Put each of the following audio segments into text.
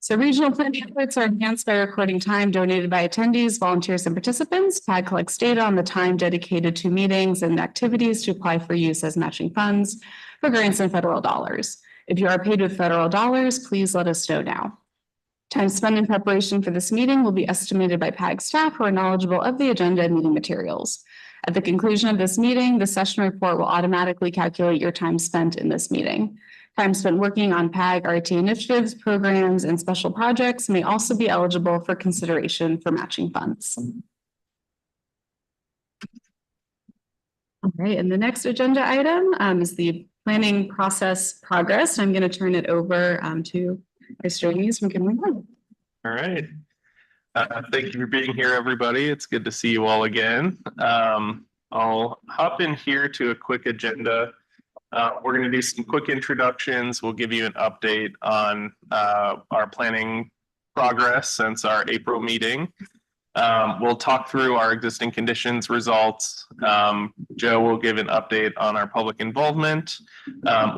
So regional planning efforts are enhanced by recording time donated by attendees, volunteers, and participants. PAG collects data on the time dedicated to meetings and activities to apply for use as matching funds for grants and federal dollars. If you are paid with federal dollars, please let us know now. Time spent in preparation for this meeting will be estimated by PAG staff who are knowledgeable of the agenda and meeting materials. At the conclusion of this meeting, the session report will automatically calculate your time spent in this meeting. Time spent working on PAG RAT initiatives, programs, and special projects may also be eligible for consideration for matching funds. All right, and the next agenda item is the planning process progress. I'm going to turn it over to Mr. Jones from Kimley Horn. All right. Thank you for being here, everybody. It's good to see you all again. I'll hop in here to a quick agenda. We're going to do some quick introductions. We'll give you an update on our planning progress since our April meeting. We'll talk through our existing conditions results. Joe will give an update on our public involvement.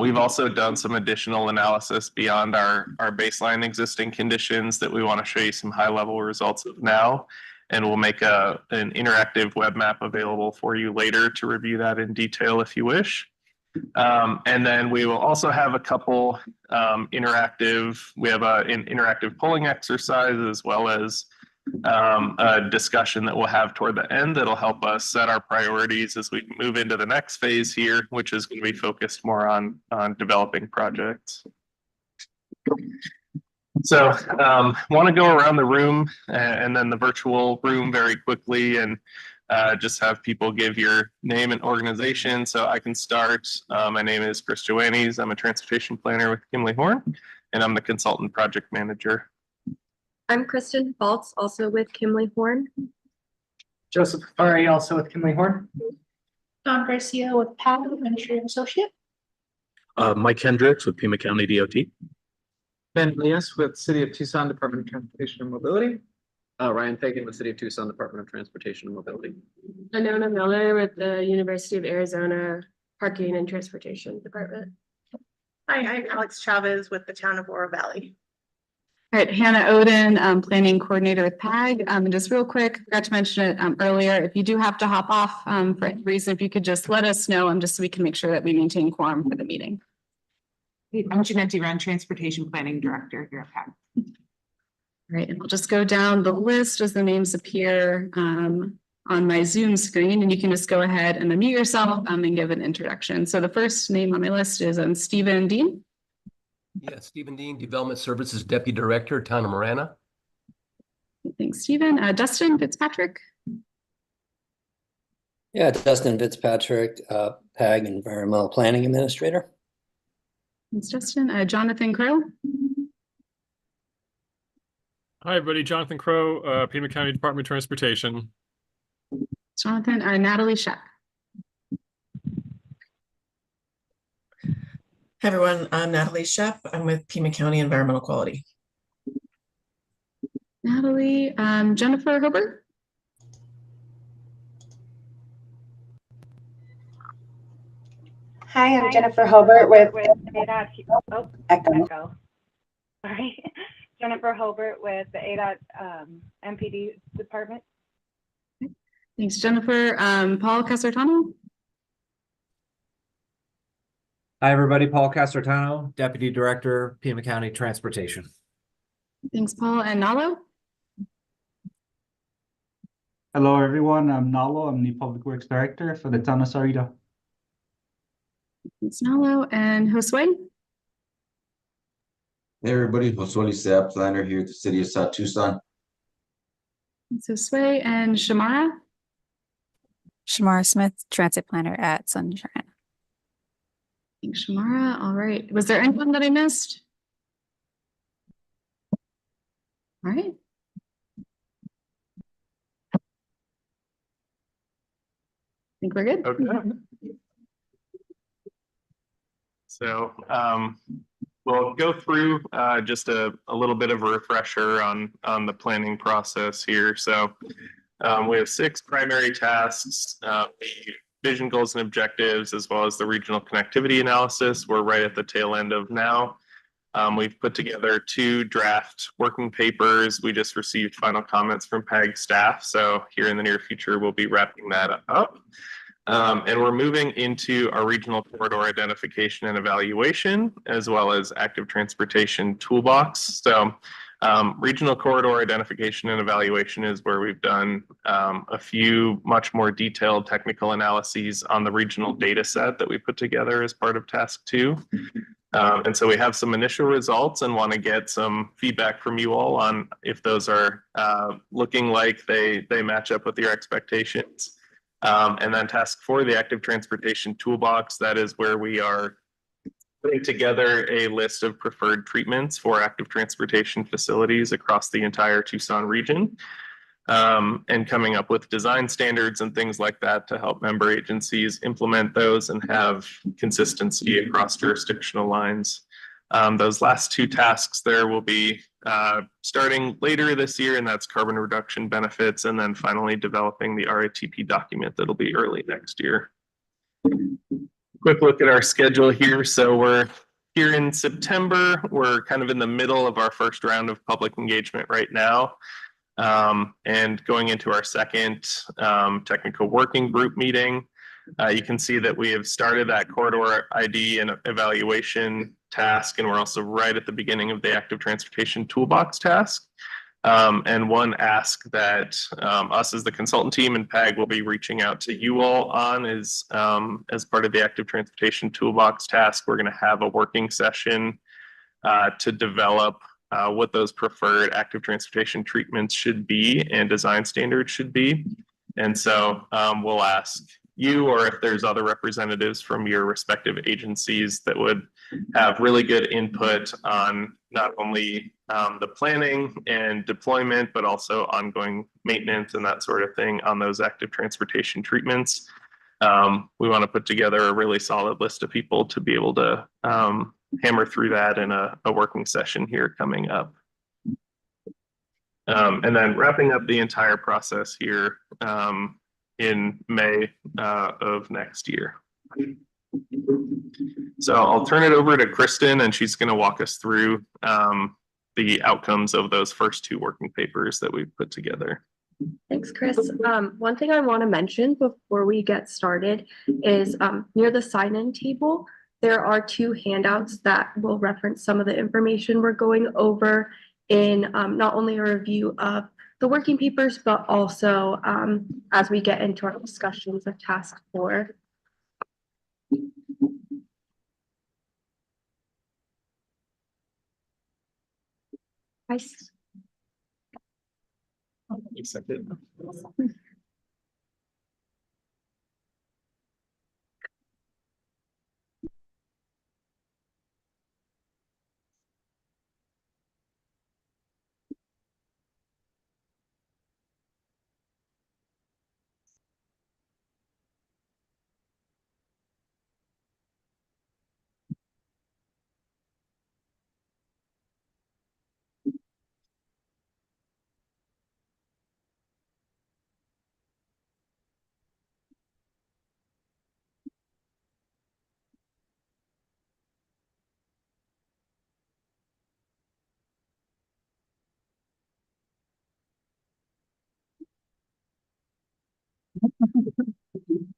We've also done some additional analysis beyond our baseline existing conditions that we want to show you some high level results of now. And we'll make an interactive web map available for you later to review that in detail if you wish. And then we will also have a couple an interactive polling exercise as well as a discussion that we'll have toward the end that'll help us set our priorities as we move into the next phase here, which is going to be focused more on developing projects. So want to go around the room and then the virtual room very quickly and just have people give your name and organization. So I can start. My name is Chris Joannes. I'm a transportation planner with Kimley Horn, and I'm the consultant project manager. I'm Kristen Baltz, also with Kimley Horn. Joseph Fari, also with Kimley Horn. Don Garcia with PAG, Administrative Associate. Mike Hendricks with Pima County DOT. Ben Elias with City of Tucson Department of Transportation and Mobility. Ryan Fagan with City of Tucson Department of Transportation and Mobility. Anona Miller with the University of Arizona Parking and Transportation Department. Hi, I'm Alex Chavez with the Town of Oro Valley. All right, Hannah Oden, planning coordinator with PAG. And just real quick, forgot to mention it earlier. If you do have to hop off for any reason, if you could just let us know, just so we can make sure that we maintain quorum for the meeting. I'm Jeanette Duran, Transportation Planning Director here at PAG. All right, and I'll just go down the list as the names appear on my Zoom screen, and you can just go ahead and unmute yourself and give an introduction. So the first name on my list is Stephen Dean. Yeah, Stephen Dean, Development Services Deputy Director, Town of Marana. Thanks, Stephen. Dustin Fitzpatrick. Yeah, Dustin Fitzpatrick, PAG Environmental Planning Administrator. Thanks, Justin. Jonathan Crow. Hi, everybody. Jonathan Crow, Pima County Department of Transportation. Jonathan. Natalie Shepp. Hi, everyone. I'm Natalie Shepp. I'm with Pima County Environmental Quality. Natalie. Jennifer Hobart. Hi, I'm Jennifer Hobart with ADOT. Echo. Sorry. Jennifer Hobart with the ADOT MPD department. Thanks, Jennifer. Paul Casertano. Hi, everybody. Paul Casertano, Deputy Director, Pima County Transportation. Thanks, Paul. And Nalo. Hello, everyone. I'm Nalo. I'm the Public Works Director for the town of Sarita. Thanks, Nalo. And Josue. Hey, everybody. Josue Sapp, planner here at the City of South Tucson. Thanks, Josue. And Shamara. Shamara Smith, Transit Planner at Sunshine. Thanks, Shamara. All right. Was there anyone that I missed? All right. I think we're good. Okay. So we'll go through just a little bit of a refresher on the planning process here. So we have 6 primary tasks, the vision, goals, and objectives, as well as the regional connectivity analysis. We're right at the tail end of now. We've put together 2 draft working papers. We just received final comments from PAG staff. So here in the near future, we'll be wrapping that up. And we're moving into our regional corridor identification and evaluation, as well as active transportation toolbox. So regional corridor identification and evaluation is where we've done a few much more detailed technical analyses on the regional data set that we put together as part of task 2. And so we have some initial results and want to get some feedback from you all on if those are looking like they match up with your expectations. And then task 4, the active transportation toolbox, that is where we are putting together a list of preferred treatments for active transportation facilities across the entire Tucson region. And coming up with design standards and things like that to help member agencies implement those and have consistency across jurisdictional lines. Those last 2 tasks there will be starting later this year, and that's carbon reduction benefits, and then finally developing the RATP document that'll be early next year. Quick look at our schedule here. So we're here in September. We're kind of in the middle of our first round of public engagement right now. And going into our second technical working group meeting, you can see that we have started that corridor ID and evaluation task, and we're also right at the beginning of the active transportation toolbox task. And one ask that us as the consultant team and PAG will be reaching out to you all on is as part of the active transportation toolbox task, we're going to have a working session to develop what those preferred active transportation treatments should be and design standards should be. And so we'll ask you, or if there's other representatives from your respective agencies that would have really good input on not only the planning and deployment, but also ongoing maintenance and that sort of thing on those active transportation treatments. We want to put together a really solid list of people to be able to hammer through that in a working session here coming up. And then wrapping up the entire process here in May of next year. So I'll turn it over to Kristen, and she's going to walk us through the outcomes of those first 2 working papers that we've put together. Thanks, Chris. One thing I want to mention before we get started is near the sign-in table, there are 2 handouts that will reference some of the information we're going over in not only a review of the working papers, but also as we get into our discussions of task 4. Accepted.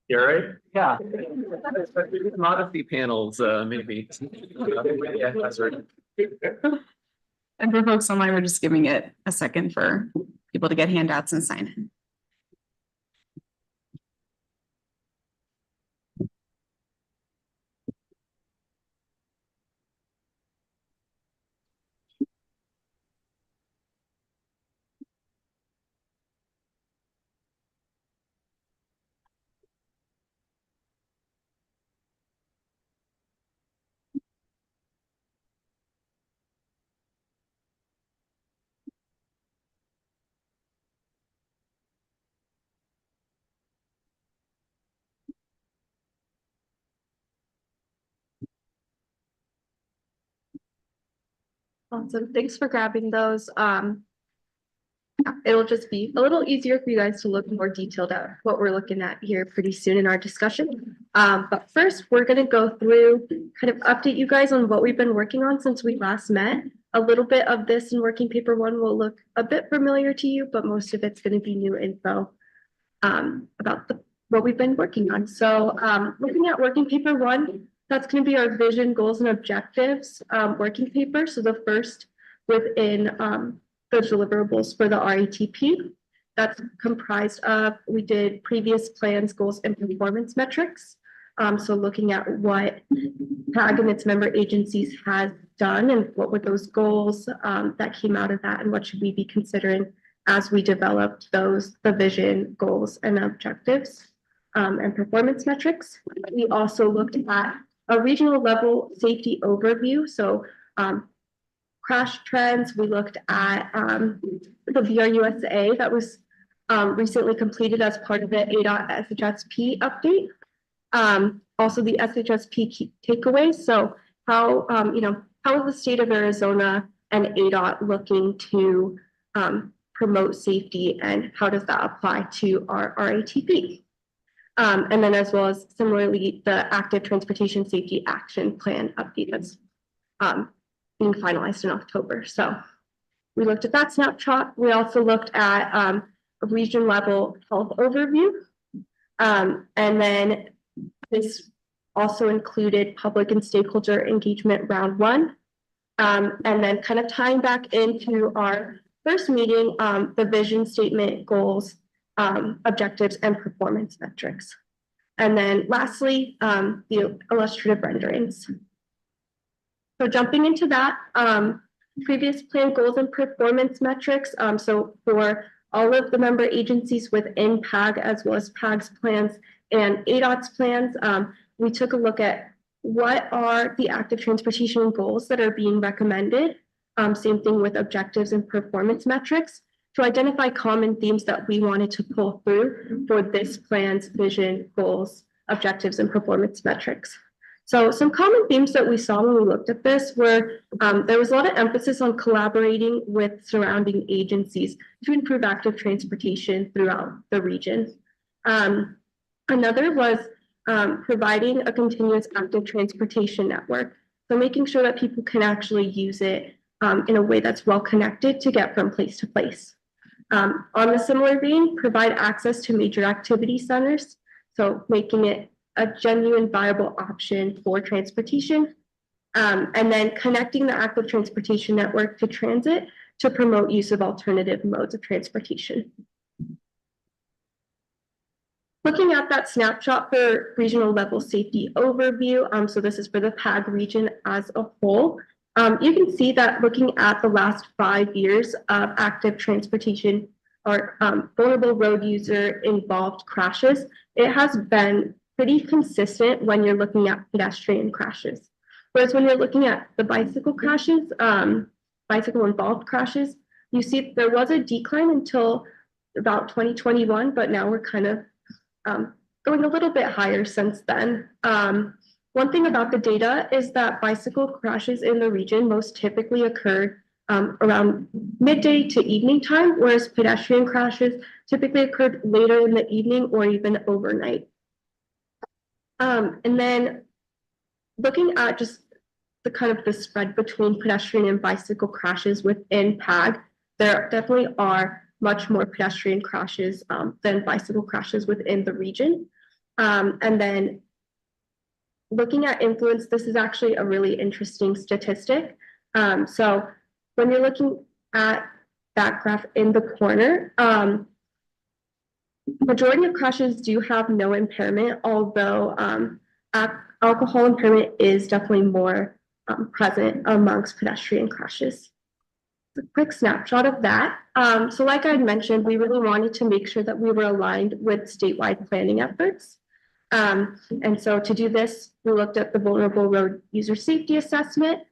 You all right? Yeah. Modesty panels, maybe. And for folks online, we're just giving it a second for people to get handouts and sign in. Awesome. Thanks for grabbing those. it'll just be a little easier for you guys to look more detailed at what we're looking at here pretty soon in our discussion. But first, we're going to go through, kind of update you guys on what we've been working on since we last met. A little bit of this in working paper one will look a bit familiar to you, but most of it's going to be new info about what we've been working on. So looking at working paper one, that's going to be our vision, goals, and objectives working paper. So the first within the deliverables for the RATP. That's comprised of, we did previous plans, goals, and performance metrics. So looking at what PAG and its member agencies has done and what were those goals that came out of that and what should we be considering as we developed those, the vision, goals, and objectives and performance metrics. We also looked at a regional level safety overview. So crash trends, we looked at the VRUSA that was recently completed as part of the ADOT SHSP update. Also the SHSP key takeaways. So how, how is the state of Arizona and ADOT looking to promote safety, and how does that apply to our RATP? And then as well as similarly, the active transportation safety action plan update that's being finalized in October. So we looked at that snapshot. We also looked at a region level health overview. And then this also included public and stakeholder engagement round one. And then kind of tying back into our first meeting, the vision statement, goals, objectives, and performance metrics. And then lastly, the illustrative renderings. So jumping into that, previous plan goals and performance metrics. So for all of the member agencies within PAG, as well as PAG's plans and ADOT's plans, we took a look at what are the active transportation goals that are being recommended. Same thing with objectives and performance metrics to identify common themes that we wanted to pull through for this plan's vision, goals, objectives, and performance metrics. So some common themes that we saw when we looked at this were there was a lot of emphasis on collaborating with surrounding agencies to improve active transportation throughout the region. Another was providing a continuous active transportation network. So making sure that people can actually use it in a way that's well connected to get from place to place. On a similar vein, provide access to major activity centers. So making it a genuine viable option for transportation. And then connecting the active transportation network to transit to promote use of alternative modes of transportation. Looking at that snapshot for regional level safety overview, so this is for the PAG region as a whole. You can see that looking at the last 5 years of active transportation or vulnerable road user involved crashes, it has been pretty consistent when you're looking at pedestrian crashes. Whereas when you're looking at the bicycle crashes, bicycle involved crashes, you see there was a decline until about 2021, but now we're kind of going a little bit higher since then. One thing about the data is that bicycle crashes in the region most typically occurred around midday to evening time, whereas pedestrian crashes typically occurred later in the evening or even overnight. And then looking at just the kind of the spread between pedestrian and bicycle crashes within PAG, there definitely are much more pedestrian crashes than bicycle crashes within the region. And then looking at influence, this is actually a really interesting statistic. So when you're looking at that graph in the corner, majority of crashes do have no impairment, although alcohol impairment is definitely more present amongst pedestrian crashes. A quick snapshot of that. So like I had mentioned, we really wanted to make sure that we were aligned with statewide planning efforts. And so to do this, we looked at the vulnerable road user safety assessment.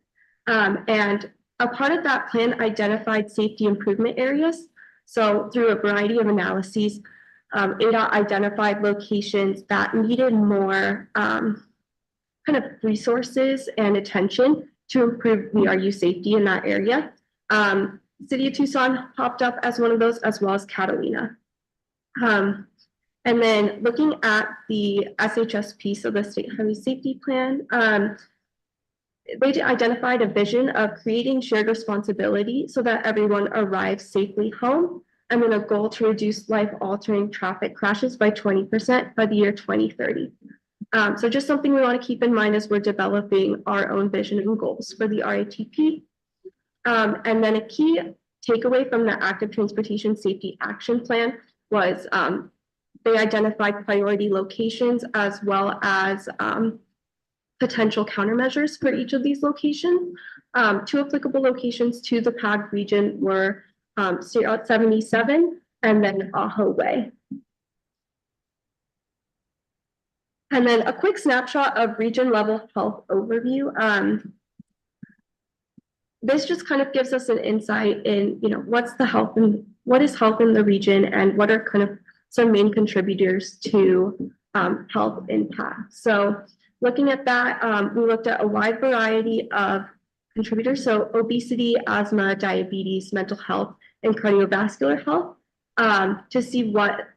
And a part of that plan identified safety improvement areas. So through a variety of analyses, ADOT identified locations that needed more kind of resources and attention to improve VRU safety in that area. City of Tucson popped up as one of those, as well as Catalina. And then looking at the SHSP, so the State Highway Safety Plan, they identified a vision of creating shared responsibility so that everyone arrives safely home, and then a goal to reduce life-altering traffic crashes by 20% by the year 2030. So just something we want to keep in mind as we're developing our own vision and goals for the RATP. And then a key takeaway from the Active Transportation Safety Action Plan was they identified priority locations as well as potential countermeasures for each of these locations. Two applicable locations to the PAG region were State Route 77 and then Ajo Way. And then a quick snapshot of region level health overview. This just kind of gives us an insight in, what's the health and what is health in the region and what are kind of some main contributors to health impact. So looking at that, we looked at a wide variety of contributors. So obesity, asthma, diabetes, mental health, and cardiovascular health to see what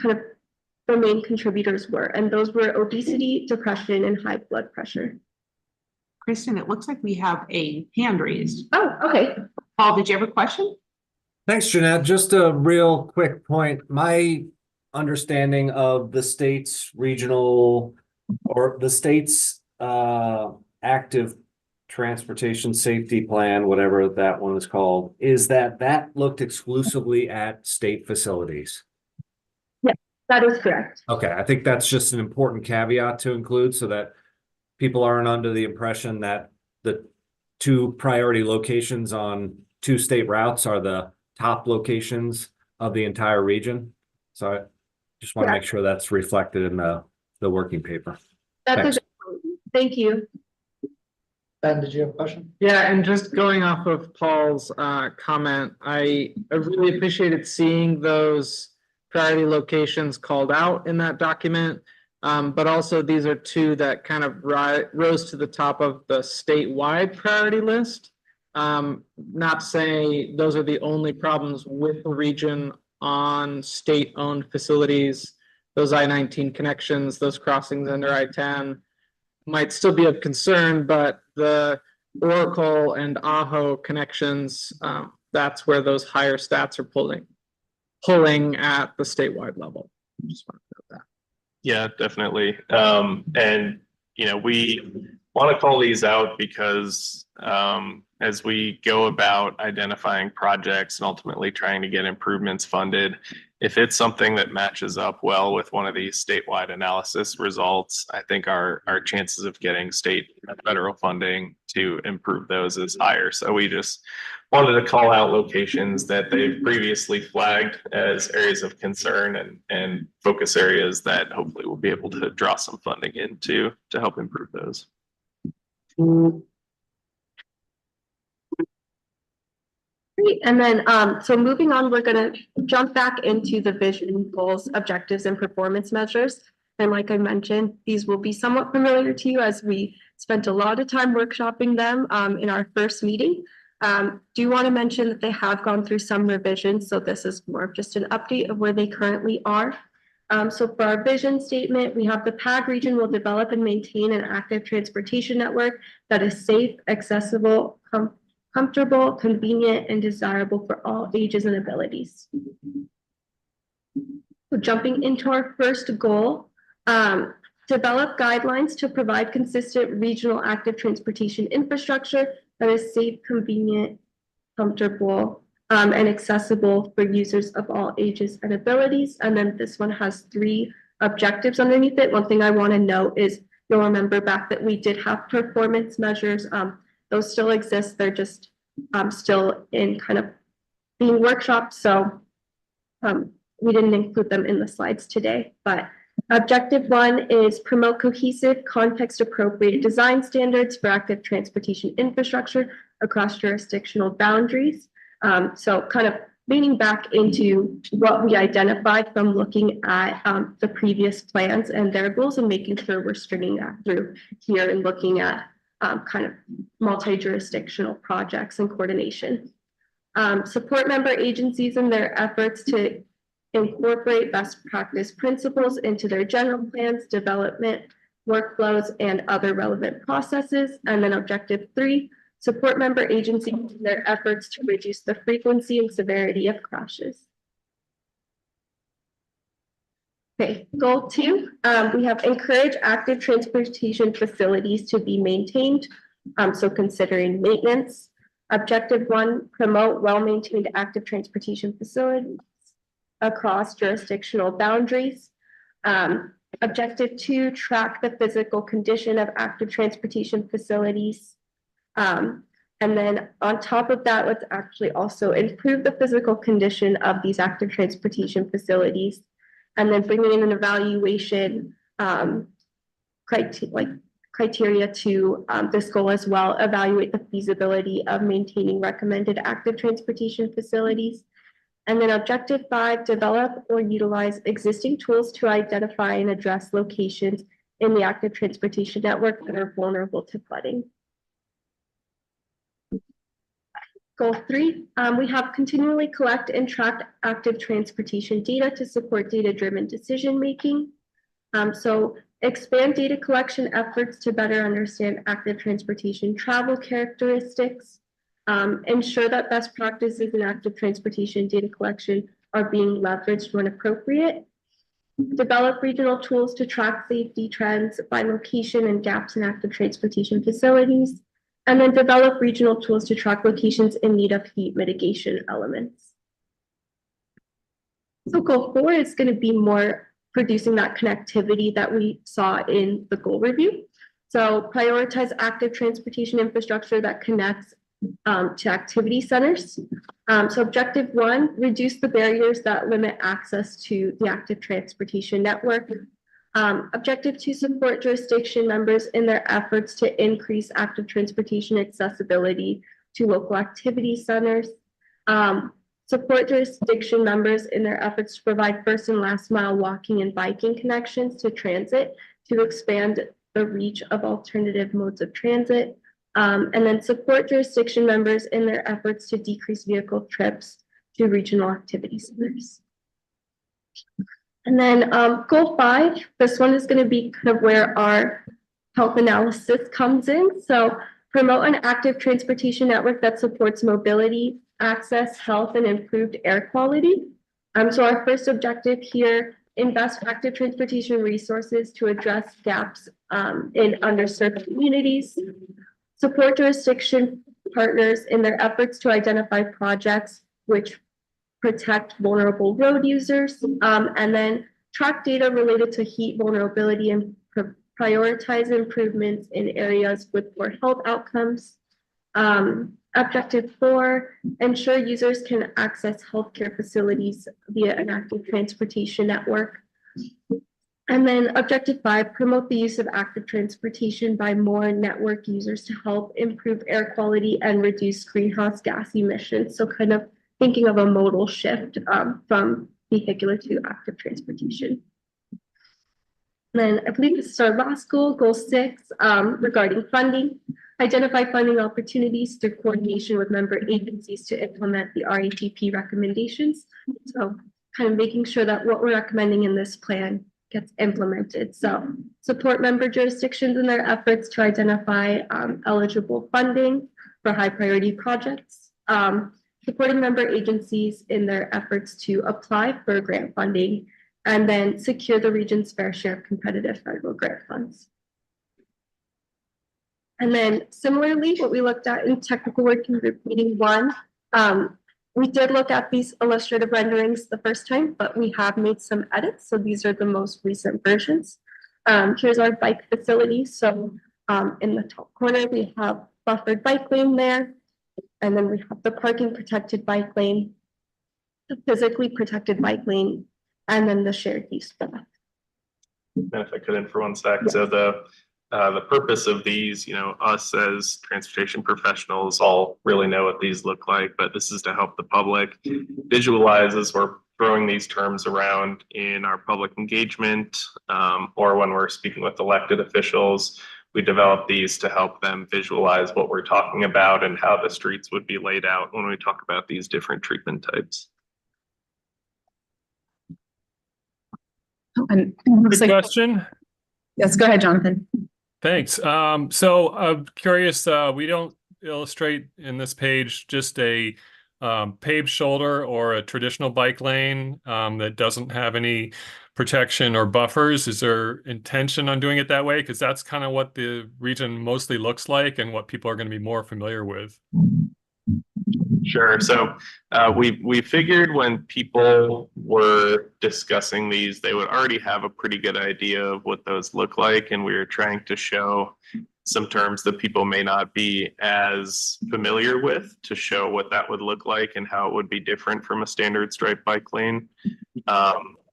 kind of the main contributors were. And those were obesity, depression, and high blood pressure. Kristen, it looks like we have a hand raised. Oh, okay. Paul, did you have a question? Thanks, Jeanette. Just a real quick point. My understanding of the state's regional or the state's active transportation safety plan, whatever that one is called, is that looked exclusively at state facilities. Yes, that is correct. Okay, I think that's just an important caveat to include so that people aren't under the impression that the two priority locations on two state routes are the top locations of the entire region. So I just want to make sure that's reflected in the working paper. That's thank you. Ben, did you have a question? Yeah, and just going off of Paul's comment, I really appreciated seeing those priority locations called out in that document. But also these are two that kind of rose to the top of the statewide priority list. Not saying those are the only problems with the region on state-owned facilities. Those I-19 connections, those crossings under I-10 might still be of concern, but the Oracle and Ajo connections, that's where those higher stats are pulling at the statewide level. Just want to note that. Yeah, definitely. And, we want to call these out because as we go about identifying projects and ultimately trying to get improvements funded, if it's something that matches up well with one of these statewide analysis results, I think our chances of getting state and federal funding to improve those is higher. So we just wanted to call out locations that they've previously flagged as areas of concern and focus areas that hopefully we'll be able to draw some funding into to help improve those. Great. And then, so moving on, we're going to jump back into the vision, goals, objectives, and performance measures. And like I mentioned, these will be somewhat familiar to you as we spent a lot of time workshopping them in our first meeting. Do want to mention that they have gone through some revisions, so this is more of just an update of where they currently are. So for our vision statement, we have the PAG region will develop and maintain an active transportation network that is safe, accessible, comfortable, convenient, and desirable for all ages and abilities. So jumping into our first goal, develop guidelines to provide consistent regional active transportation infrastructure that is safe, convenient, comfortable, and accessible for users of all ages and abilities. And then this one has 3 objectives underneath it. One thing I want to note is you'll remember back that we did have performance measures. Those still exist. They're just still in kind of being workshopped. So we didn't include them in the slides today. But objective 1 is promote cohesive, context-appropriate design standards for active transportation infrastructure across jurisdictional boundaries. So kind of leaning back into what we identified from looking at the previous plans and their goals and making sure we're stringing that through here and looking at kind of multi-jurisdictional projects and coordination. Support member agencies in their efforts to incorporate best practice principles into their general plans, development, workflows, and other relevant processes. And then objective 3, support member agencies in their efforts to reduce the frequency and severity of crashes. Okay, goal 2, we have encourage active transportation facilities to be maintained. So considering maintenance. Objective 1, promote well-maintained active transportation facilities across jurisdictional boundaries. Objective 2, track the physical condition of active transportation facilities. And then on top of that, let's actually also improve the physical condition of these active transportation facilities. And then bringing in an evaluation criteria to this goal as well, evaluate the feasibility of maintaining recommended active transportation facilities. And then objective 5, develop or utilize existing tools to identify and address locations in the active transportation network that are vulnerable to flooding. Goal 3, we have continually collect and track active transportation data to support data-driven decision-making. So expand data collection efforts to better understand active transportation travel characteristics. Ensure that best practices in active transportation data collection are being leveraged when appropriate. Develop regional tools to track safety trends by location and gaps in active transportation facilities. And then develop regional tools to track locations in need of heat mitigation elements. So goal 4 is going to be more producing that connectivity that we saw in the goal review. So prioritize active transportation infrastructure that connects to activity centers. So objective 1, reduce the barriers that limit access to the active transportation network. Objective 2, support jurisdiction members in their efforts to increase active transportation accessibility to local activity centers. Support jurisdiction members in their efforts to provide first and last mile walking and biking connections to transit to expand the reach of alternative modes of transit. And then support jurisdiction members in their efforts to decrease vehicle trips to regional activity centers. And then goal 5, this one is going to be kind of where our health analysis comes in. So promote an active transportation network that supports mobility, access, health, and improved air quality. So our first objective here, invest active transportation resources to address gaps in underserved communities. Support jurisdiction partners in their efforts to identify projects which protect vulnerable road users, and then track data related to heat vulnerability and prioritize improvements in areas with poor health outcomes. Objective 4, ensure users can access healthcare facilities via an active transportation network. And then objective 5, promote the use of active transportation by more network users to help improve air quality and reduce greenhouse gas emissions. So kind of thinking of a modal shift from vehicular to active transportation. And then I believe this is our last goal, goal 6, regarding funding. Identify funding opportunities through coordination with member agencies to implement the RATP recommendations. So kind of making sure that what we're recommending in this plan gets implemented. So support member jurisdictions in their efforts to identify eligible funding for high priority projects. Supporting member agencies in their efforts to apply for grant funding, and then secure the region's fair share of competitive federal grant funds. And then similarly, what we looked at in technical working group meeting 1, we did look at these illustrative renderings the first time, but we have made some edits. So these are the most recent versions. Here's our bike facility. So in the top corner, we have buffered bike lane there. And then we have the parking protected bike lane, the physically protected bike lane, and then the shared use path. And if I could in for 1 sec, so the purpose of these, us as transportation professionals all really know what these look like, but this is to help the public visualize as we're throwing these terms around in our public engagement, or when we're speaking with elected officials. we developed these to help them visualize what we're talking about and how the streets would be laid out when we talk about these different treatment types. Oh, and it looks Good like, question. yes, go ahead, Jonathan. Thanks. So I'm curious, we don't illustrate in this page just a paved shoulder or a traditional bike lane that doesn't have any protection or buffers. Is there intention on doing it that way? Because that's kind of what the region mostly looks like and what people are going to be more familiar with. Sure. So we figured when people were discussing these, they would already have a pretty good idea of what those look like. And we were trying to show some terms that people may not be as familiar with to show what that would look like and how it would be different from a standard striped bike lane.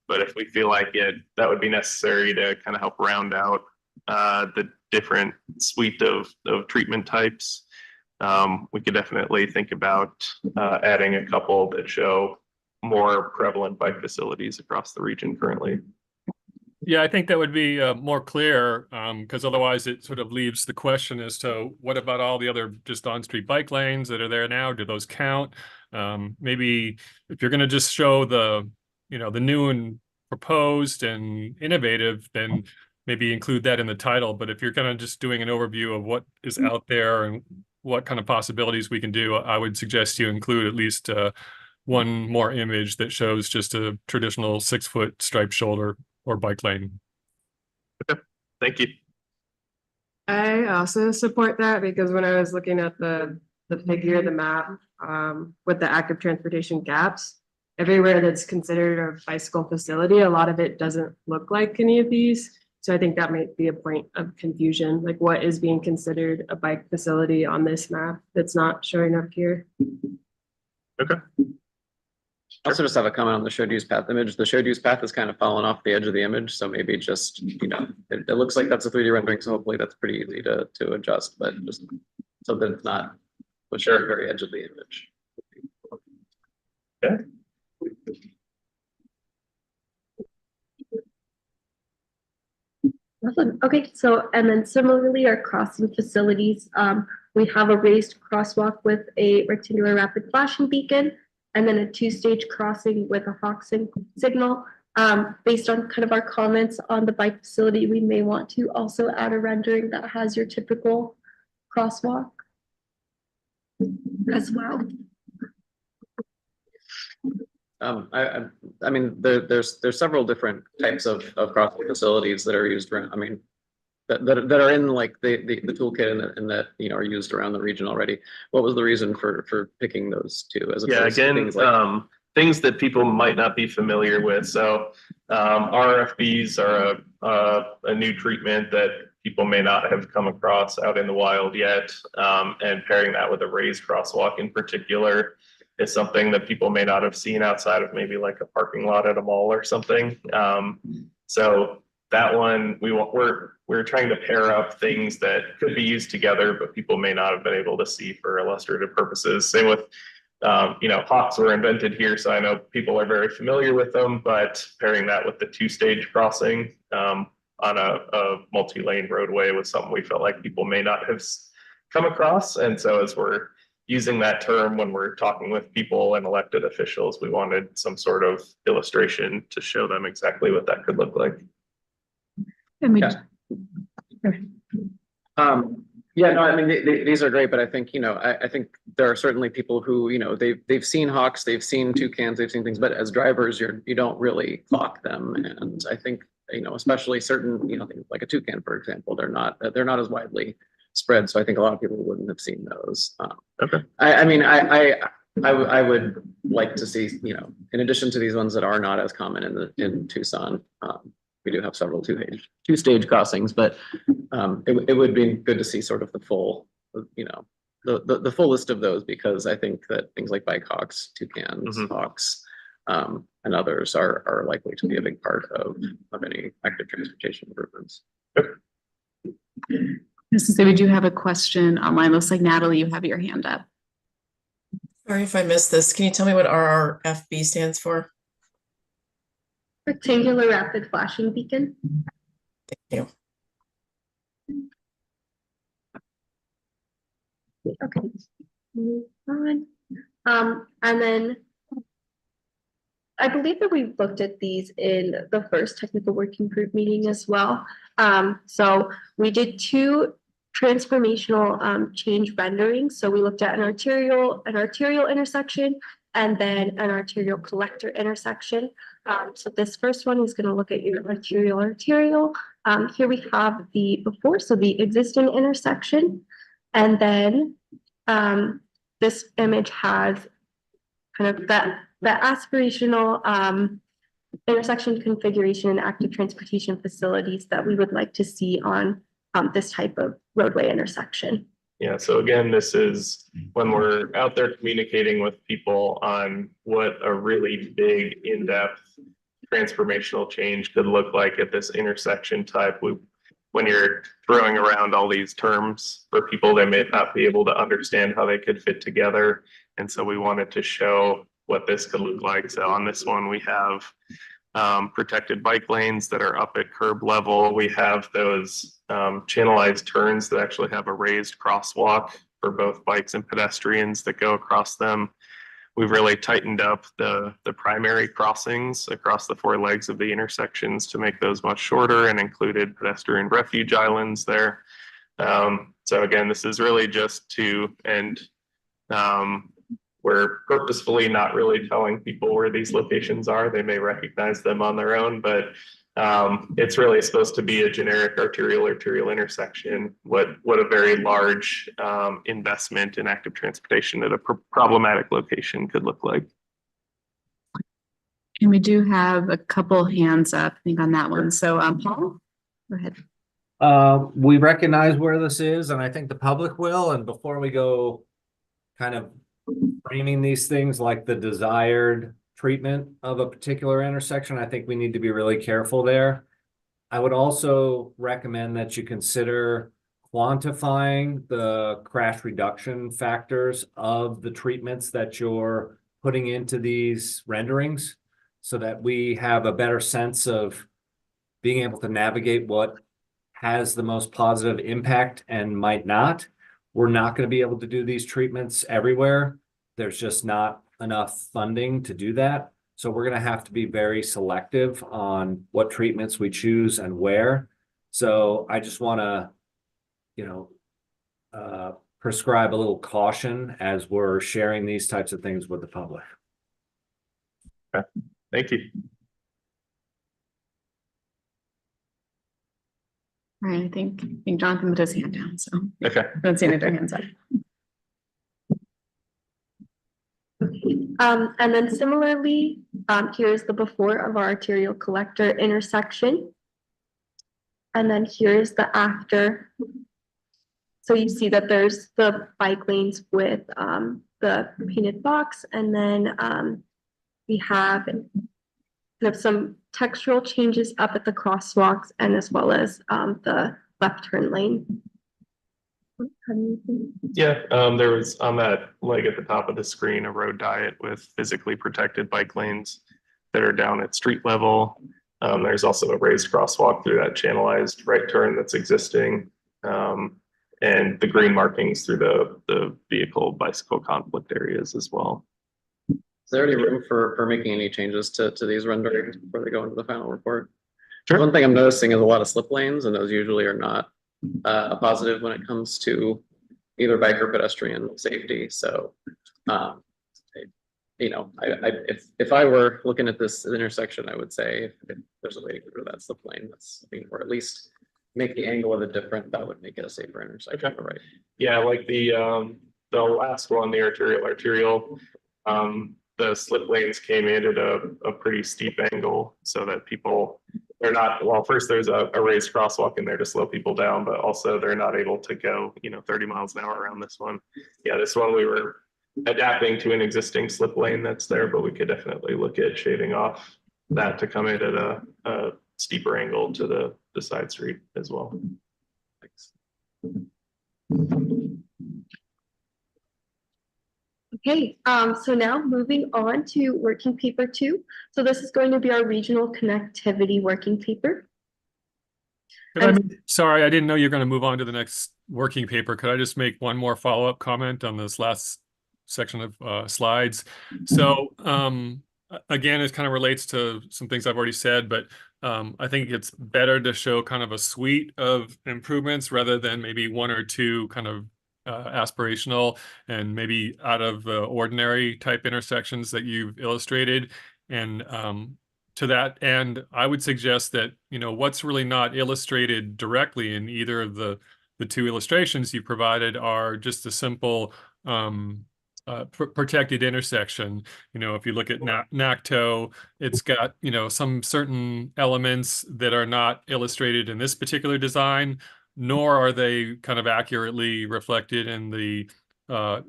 But if we feel like that would be necessary to kind of help round out the different suite of treatment types, we could definitely think about adding a couple that show more prevalent bike facilities across the region currently. Yeah, I think that would be more clear because otherwise it sort of leaves the question as to what about all the other just on-street bike lanes that are there now? Do those count? Maybe if you're going to just show the new and proposed and innovative, then maybe include that in the title. But if you're kind of just doing an overview of what is out there and what kind of possibilities we can do, I would suggest you include at least one more image that shows just a traditional 6-foot striped shoulder or bike lane. Okay, thank you. I also support that because when I was looking at the figure, the map, with the active transportation gaps, everywhere that's considered a bicycle facility, a lot of it doesn't look like any of these. So I think that might be a point of confusion, like what is being considered a bike facility on this map that's not showing up here. Okay. I also just have a comment on the showed use path image. The showed use path has kind of fallen off the edge of the image. So maybe just, it looks like that's a 3D rendering. So hopefully that's pretty easy to adjust, but just so that it's not pushed at the very edge of the image. Okay. Awesome. Okay, so and then similarly, our crossing facilities, we have a raised crosswalk with a rectangular rapid flashing beacon, and then a 2-stage crossing with a hawk signal. Based on kind of our comments on the bike facility, we may want to also add a rendering that has your typical crosswalk as well. I mean, there's several different types of crossing facilities that are used around. I mean, that are in like the toolkit and that are used around the region already. What was the reason for picking those two? As opposed to things like things that people might not be familiar with. So RFBs are a new treatment that people may not have come across out in the wild yet, and pairing that with a raised crosswalk in particular is something that people may not have seen outside of maybe like a parking lot at a mall or something. So that one, we're trying to pair up things that could be used together, but people may not have been able to see for illustrative purposes. Same with, hawks were invented here, so I know people are very familiar with them, but pairing that with the 2-stage crossing on a multi-lane roadway was something we felt like people may not have come across. And so as we're using that term when we're talking with people and elected officials, we wanted some sort of illustration to show them exactly what that could look like. Yeah, no, I mean, these are great, but I think, I think there are certainly people who, they've seen hawks, they've seen toucans, they've seen things, but as drivers, you don't really clock them. And I think, especially certain, things like a toucan, for example, they're not as widely spread. So I think a lot of people wouldn't have seen those. Okay. I mean, I would like to see, in addition to these ones that are not as common in Tucson, we do have several 2-stage crossings, but it would be good to see sort of the full, the full list of those, because I think that things like bike hawks, toucans, hawks, and others are likely to be a big part of any active transportation improvements. So we do have a question online. Looks like Natalie, you have your hand up. Sorry if I missed this. Can you tell me what RRFB stands for? Rectangular rapid flashing beacon. Thank you. Okay. Move on. And then I believe that we looked at these in the first technical working group meeting as well. So we did two transformational change renderings. So we looked at an arterial intersection and then an arterial collector intersection. So this first one is going to look at your arterial. Here we have the before, so the existing intersection. And then this image has kind of the aspirational intersection configuration and active transportation facilities that we would like to see on this type of roadway intersection. Yeah, so again, this is when we're out there communicating with people on what a really big, in-depth transformational change could look like at this intersection type. When you're throwing around all these terms for people, they may not be able to understand how they could fit together. And so we wanted to show what this could look like. So on this one, we have protected bike lanes that are up at curb level. We have those channelized turns that actually have a raised crosswalk for both bikes and pedestrians that go across them. We've really tightened up the primary crossings across the four legs of the intersections to make those much shorter and included pedestrian refuge islands there. So again, this is really just to, and we're purposefully not really telling people where these locations are. They may recognize them on their own, but it's really supposed to be a generic arterial intersection. What a very large investment in active transportation at a problematic location could look like. And we do have a couple hands up, I think, on that one. So Paul, go ahead. We recognize where this is, and I think the public will. And before we go kind of framing these things like the desired treatment of a particular intersection, I think we need to be really careful there. I would also recommend that you consider quantifying the crash reduction factors of the treatments that you're putting into these renderings so that we have a better sense of being able to navigate what has the most positive impact and might not. We're not going to be able to do these treatments everywhere. There's just not enough funding to do that. So we're going to have to be very selective on what treatments we choose and where. So I just want to, prescribe a little caution as we're sharing these types of things with the public. Okay. Thank you. All right, I think Jonathan put his hand down, so okay. I don't see any other hands up. And then similarly, here's the before of our arterial collector intersection. And then here's the after. So you see that there's the bike lanes with the painted box, and then we have kind of some textural changes up at the crosswalks and as well as the left turn lane. Yeah, there was on that leg at the top of the screen, a road diet with physically protected bike lanes that are down at street level. There's also a raised crosswalk through that channelized right turn that's existing. And the green markings through the vehicle bicycle conflict areas as well. Is there any room for making any changes to these renderings before they go into the final report? Sure. One thing I'm noticing is a lot of slip lanes, and those usually are not a positive when it comes to either bike or pedestrian safety. So, if I were looking at this intersection, I would say if there's a way to get rid of that slip lane, or at least make the angle of it different, that would make it a safer intersection. Okay. Right. Yeah, like the last one, the arterial, the slip lanes came in at a pretty steep angle so that they're not, well, first there's a raised crosswalk in there to slow people down, but also they're not able to go, 30 miles an hour around this one. Yeah, this one we were adapting to an existing slip lane that's there, but we could definitely look at shaving off that to come in at a steeper angle to the side street as well. Thanks. Okay, so now moving on to working paper 2. So this is going to be our regional connectivity working paper. Sorry, I didn't know you're going to move on to the next working paper, could I just make one more follow-up comment on this last section of slides? So again, it kind of relates to some things I've already said, but I think it's better to show kind of a suite of improvements rather than maybe one or two kind of aspirational and maybe out of the ordinary type intersections that you've illustrated. And to that end, I would suggest that, you know, what's really not illustrated directly in either of the two illustrations you provided are just a simple protected intersection. You know, if you look at NACTO, it's got, you know, some certain elements that are not illustrated in this particular design, nor are they kind of accurately reflected in the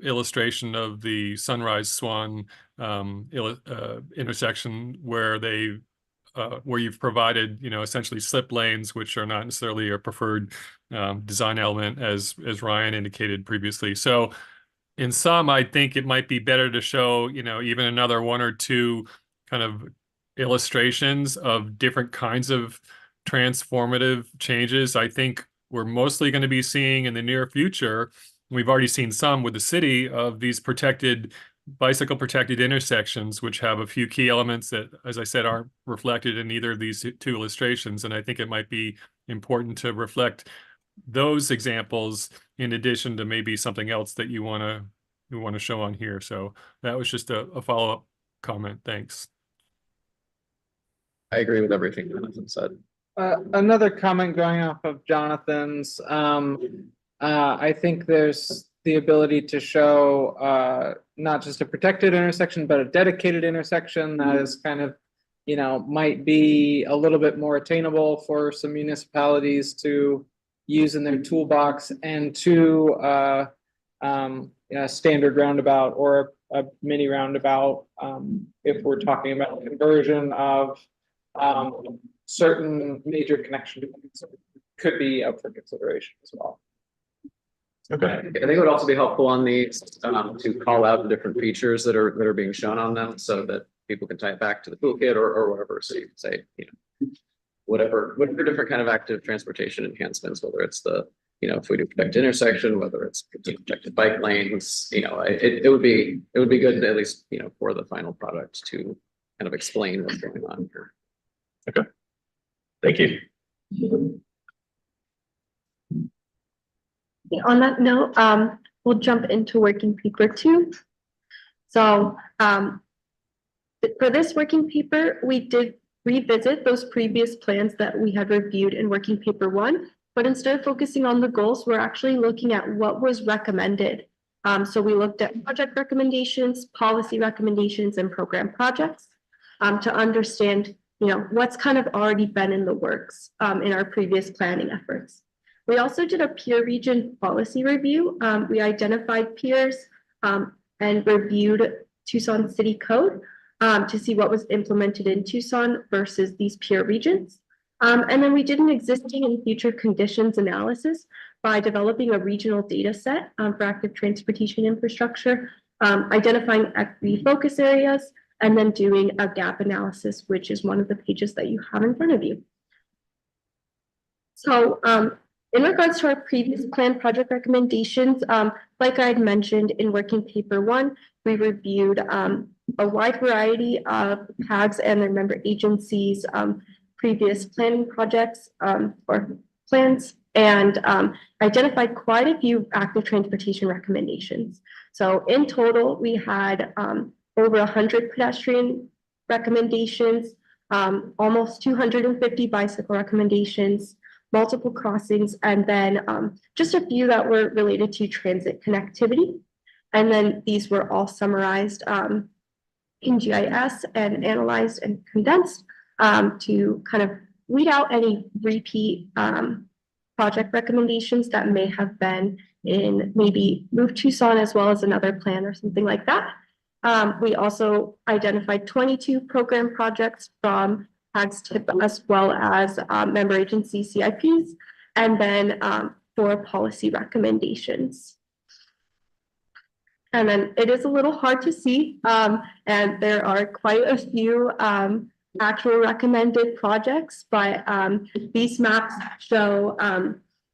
illustration of the Sunrise Swan intersection where where you've provided, you know, essentially slip lanes, which are not necessarily a preferred design element, as Ryan indicated previously. So in some, I think it might be better to show, you know, even another one or two kind of illustrations of different kinds of transformative changes. I think we're mostly going to be seeing in the near future, we've already seen some with the city, of these bicycle protected intersections, which have a few key elements that, as I said, aren't reflected in either of these two illustrations. And I think it might be important to reflect those examples in addition to maybe something else that you want to show on here. So that was just a follow-up comment. Thanks. I agree with everything Jonathan said. Another comment going off of Jonathan's, I think there's the ability to show not just a protected intersection, but a dedicated intersection that is kind of, you know, might be a little bit more attainable for some municipalities to use in their toolbox, and to a standard roundabout or a mini roundabout, if we're talking about conversion of certain major connection points, could be up for consideration as well. Okay. I think it would also be helpful on these to call out the different features that are being shown on them, so that people can tie it back to the toolkit or whatever. So you can say, you know, whatever different kind of active transportation enhancements, whether it's the, you know, if we do protect intersection, whether it's protected bike lanes, you know, it would be good to at least, you know, for the final product to kind of explain what's going on here. Okay. Thank you. On that note, we'll jump into working paper 2. So for this working paper, we did revisit those previous plans that we had reviewed in working paper 1, but instead of focusing on the goals, we're actually looking at what was recommended. So we looked at project recommendations, policy recommendations, and program projects to understand, you know, what's kind of already been in the works in our previous planning efforts. We also did a peer region policy review. We identified peers and reviewed Tucson City Code to see what was implemented in Tucson versus these peer regions. And then we did an existing and future conditions analysis by developing a regional data set for active transportation infrastructure, identifying equity focus areas, and then doing a gap analysis, which is one of the pages that you have in front of you. So in regards to our previous plan project recommendations, like I had mentioned in working paper 1, we reviewed a wide variety of PAGs and their member agencies' previous planning projects or plans, and identified quite a few active transportation recommendations. So in total, we had over 100 pedestrian recommendations, almost 250 bicycle recommendations, multiple crossings, and then just a few that were related to transit connectivity. And then these were all summarized in GIS and analyzed and condensed to kind of weed out any repeat project recommendations that may have been in maybe Move Tucson as well as another plan or something like that. We also identified 22 program projects from PAG's TIP as well as member agency CIPs, and then 4 policy recommendations. And then it is a little hard to see, and there are quite a few actual recommended projects, but these maps show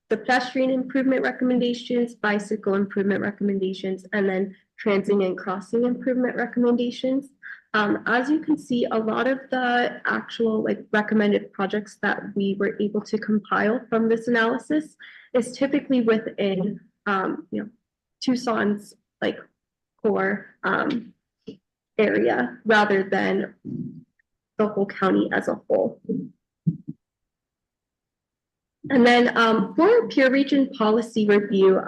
the pedestrian improvement recommendations, bicycle improvement recommendations, and then transit and crossing improvement recommendations. As you can see, a lot of the actual like recommended projects that we were able to compile from this analysis is typically within Tucson's like core area rather than the whole county as a whole. And then for peer region policy review,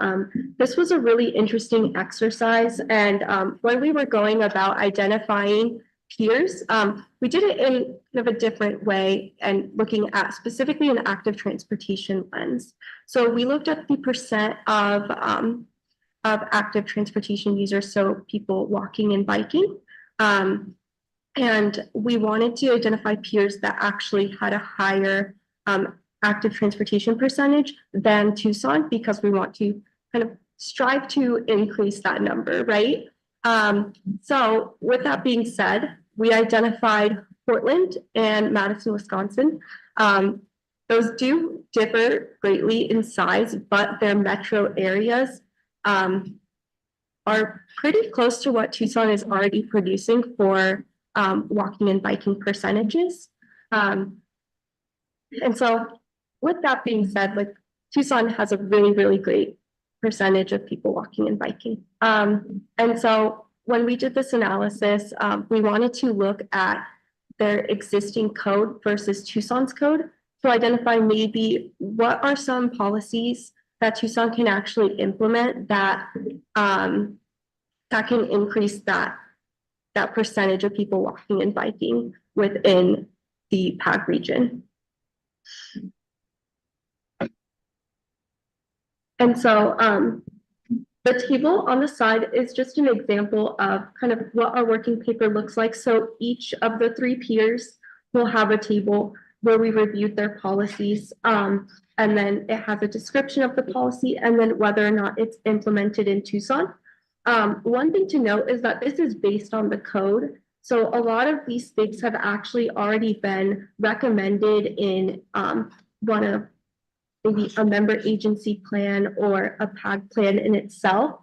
this was a really interesting exercise. And when we were going about identifying peers, we did it in kind of a different way and looking at specifically an active transportation lens. So we looked at the percent of active transportation users, so people walking and biking. And we wanted to identify peers that actually had a higher active transportation percentage than Tucson, because we want to kind of strive to increase that number, right? So with that being said, we identified Portland and Madison, Wisconsin. Those do differ greatly in size, but their metro areas are pretty close to what Tucson is already producing for walking and biking percentages. And so with that being said, like Tucson has a really, really great percentage of people walking and biking. And so when we did this analysis, we wanted to look at their existing code versus Tucson's code to identify maybe what are some policies that Tucson can actually implement that that can increase that percentage of people walking and biking within the PAG region. And so the table on the side is just an example of kind of what our working paper looks like. So each of the 3 peers will have a table where we reviewed their policies. And then it has a description of the policy and then whether or not it's implemented in Tucson. One thing to note is that this is based on the code. So a lot of these things have actually already been recommended in one of maybe a member agency plan or a PAG plan in itself,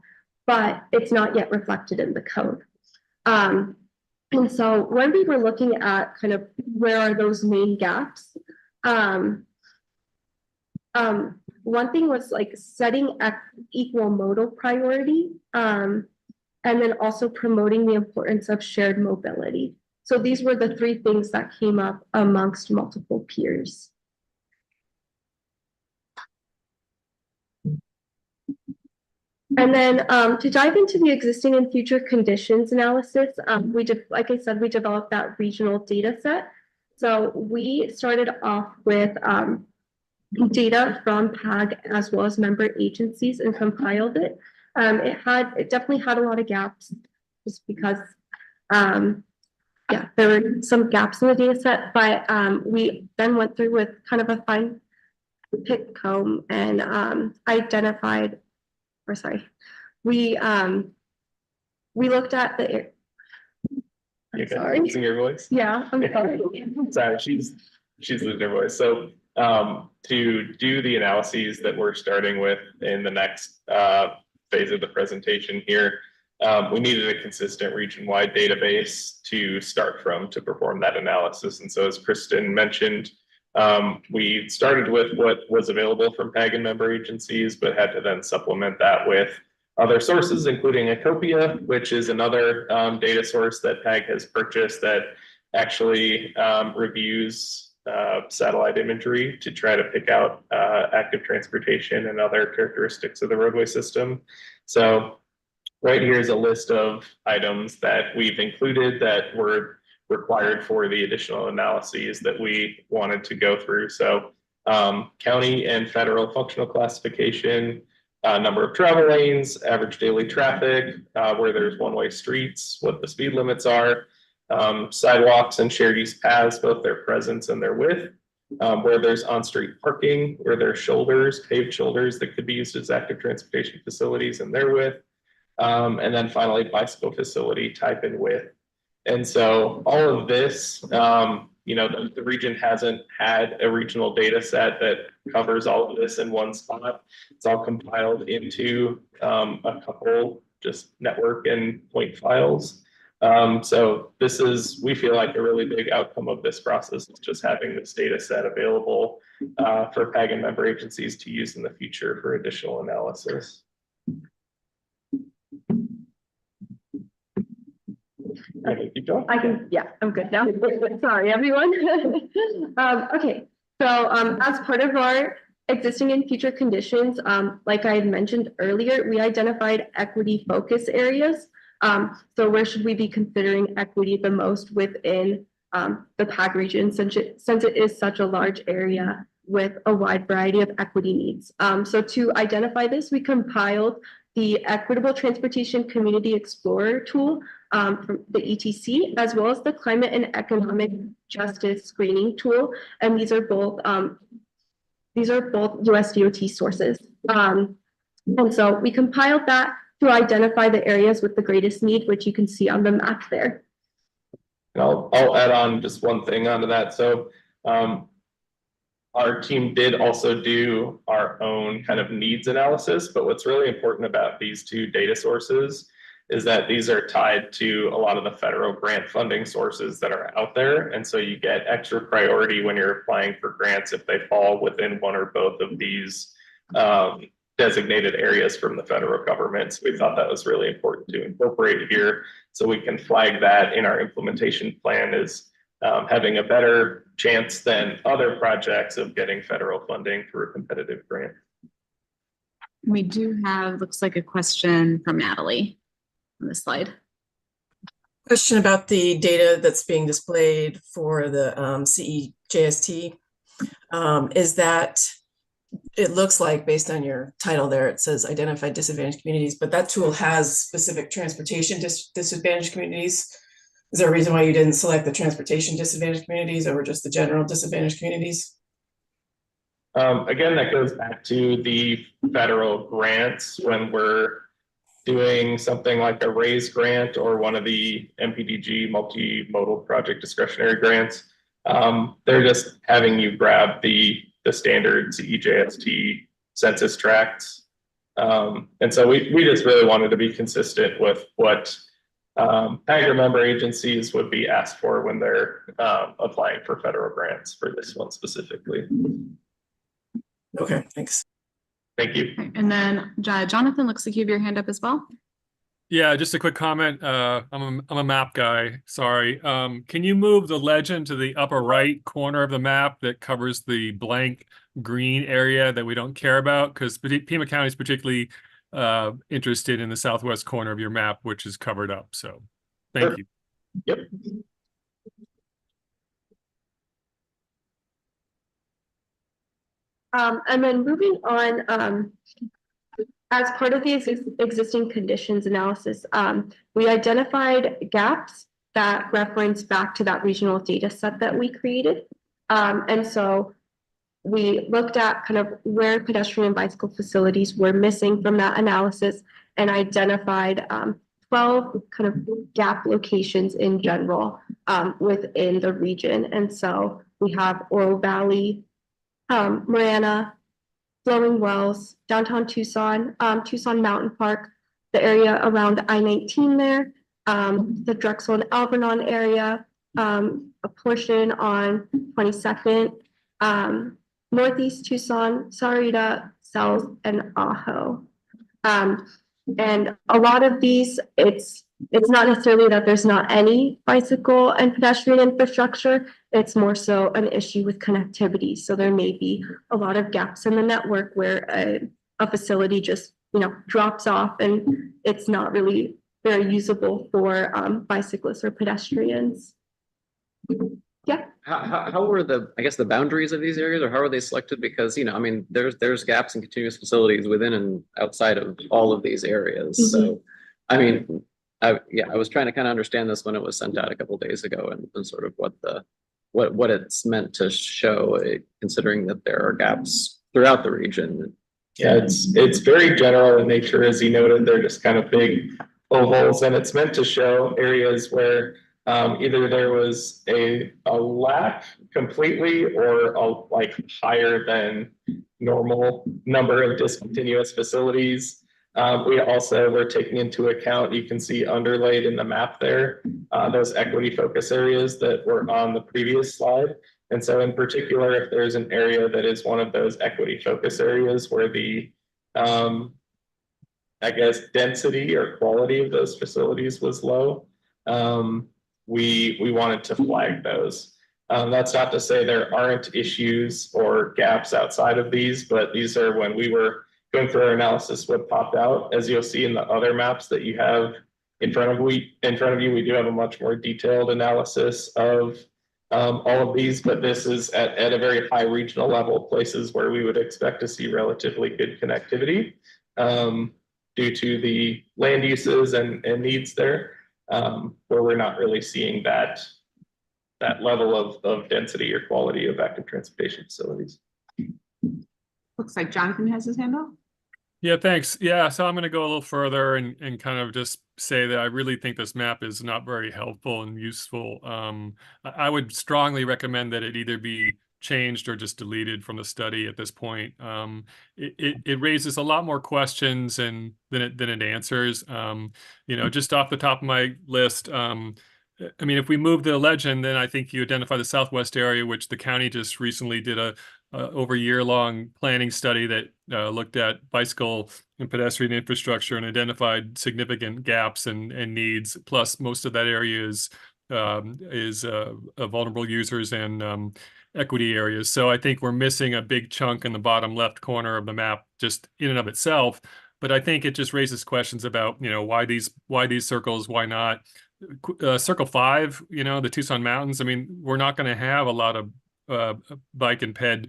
but it's not yet reflected in the code. And so when we were looking at kind of where are those main gaps, one thing was like setting equal modal priority, and then also promoting the importance of shared mobility. So these were the 3 things that came up amongst multiple peers. And then to dive into the existing and future conditions analysis, like I said, we developed that regional data set. So we started off with data from PAG as well as member agencies and compiled it. It definitely had a lot of gaps just because there were some gaps in the data set, but we then went through with kind of a fine pick comb and identified, or sorry, we looked at the. I'm sorry. Losing your voice? Yeah, I'm sorry. Sorry, she's losing her voice. So to do the analyses that we're starting with in the next phase of the presentation here, we needed a consistent region-wide database to start from to perform that analysis. And so as Kristen mentioned, we started with what was available from PAG and member agencies, but had to then supplement that with other sources, including Acopia, which is another data source that PAG has purchased that actually reviews satellite imagery to try to pick out active transportation and other characteristics of the roadway system. So right here is a list of items that we've included that were required for the additional analyses that we wanted to go through. So county and federal functional classification, number of travel lanes, average daily traffic, where there's one-way streets, what the speed limits are, sidewalks and shared use paths, both their presence and their width, where there's on-street parking, where there's shoulders, paved shoulders that could be used as active transportation facilities and their width, and then finally bicycle facility type and width. And so all of this, the region hasn't had a regional data set that covers all of this in one spot. It's all compiled into a couple just network and point files. So this is, we feel like a really big outcome of this process is just having this data set available for PAG and member agencies to use in the future for additional analysis. I can keep going. I'm good now. Sorry, everyone. Okay, so as part of our existing and future conditions, like I had mentioned earlier, we identified equity focus areas. So where should we be considering equity the most within the PAG region, since it is such a large area with a wide variety of equity needs. So to identify this, we compiled the Equitable Transportation Community Explorer tool from the ETC, as well as the Climate and Economic Justice Screening tool. And these are both US DOT sources. And so we compiled that to identify the areas with the greatest need, which you can see on the map there. I'll add on just one thing onto that. So our team did also do our own kind of needs analysis, but what's really important about these two data sources is that these are tied to a lot of the federal grant funding sources that are out there. And so you get extra priority when you're applying for grants if they fall within one or both of these designated areas from the federal government. So we thought that was really important to incorporate here so we can flag that in our implementation plan as having a better chance than other projects of getting federal funding through a competitive grant. We do have, looks like a question from Natalie on this slide. Question about the data that's being displayed for the CEJST. Is that, it looks like based on your title there, it says identify disadvantaged communities, but that tool has specific transportation disadvantaged communities. Is there a reason why you didn't select the transportation disadvantaged communities over just the general disadvantaged communities? Again, that goes back to the federal grants when we're doing something like a RAISE grant or one of the MPDG multimodal project discretionary grants. They're just having you grab the standard CEJST census tracts. And so we just really wanted to be consistent with what PAG member agencies would be asked for when they're applying for federal grants for this one specifically. Okay, thanks. Thank you. And then Jonathan, looks like you have your hand up as well. Yeah, just a quick comment. I'm a map guy. Sorry. Can you move the legend to the upper right corner of the map that covers the blank green area that we don't care about? Because Pima County is particularly interested in the southwest corner of your map, which is covered up. So thank you. Yep. And then moving on, as part of the existing conditions analysis, we identified gaps that reference back to that regional data set that we created. And so we looked at kind of where pedestrian and bicycle facilities were missing from that analysis and identified 12 kind of gap locations in general within the region. And so we have Oro Valley, Marana, Flowing Wells, downtown Tucson, Tucson Mountain Park, the area around I-19 there, the Drexel and Alvernon area, a portion on 22nd, Northeast Tucson, Sarita, South, and Ajo. And a lot of these, it's not necessarily that there's not any bicycle and pedestrian infrastructure, it's more so an issue with connectivity. So there may be a lot of gaps in the network where a facility just, drops off and it's not really very usable for bicyclists or pedestrians. Yeah. How were the boundaries of these areas, or how are they selected? Because, I mean, there's gaps in continuous facilities within and outside of all of these areas. Mm-hmm. So, I mean, I was trying to kind of understand this when it was sent out a couple of days ago and sort of what it's meant to show, considering that there are gaps throughout the region. Yeah, it's very general in nature, as you noted. They're just kind of big ovals, and it's meant to show areas where Either there was a lack completely or like higher than normal number of discontinuous facilities. We also were taking into account, you can see underlaid in the map there, those equity focus areas that were on the previous slide. And so in particular, if there's an area that is one of those equity focus areas where the, I guess, density or quality of those facilities was low, we wanted to flag those. That's not to say there aren't issues or gaps outside of these, but these are when we were going through our analysis what popped out. As you'll see in the other maps that you have in front of you, we do have a much more detailed analysis of all of these, but this is at a very high regional level, places where we would expect to see relatively good connectivity due to the land uses and needs there, where we're not really seeing that level of density or quality of active transportation facilities. Looks like Jonathan has his hand up. Yeah, thanks. Yeah, so I'm going to go a little further and kind of just say that I really think this map is not very helpful and useful. I would strongly recommend that it either be changed or just deleted from the study at this point. It raises a lot more questions than it answers. You know, just off the top of my list, I mean, if we move the legend, then I think you identify the Southwest area, which the county just recently did a over a year-long planning study that looked at bicycle and pedestrian infrastructure and identified significant gaps and needs. Plus, most of that area is vulnerable users and equity areas. So I think we're missing a big chunk in the bottom left corner of the map just in and of itself. But I think it just raises questions about, you know, why these circles, why not? Circle 5, you know, the Tucson Mountains. I mean, we're not going to have a lot of bike and ped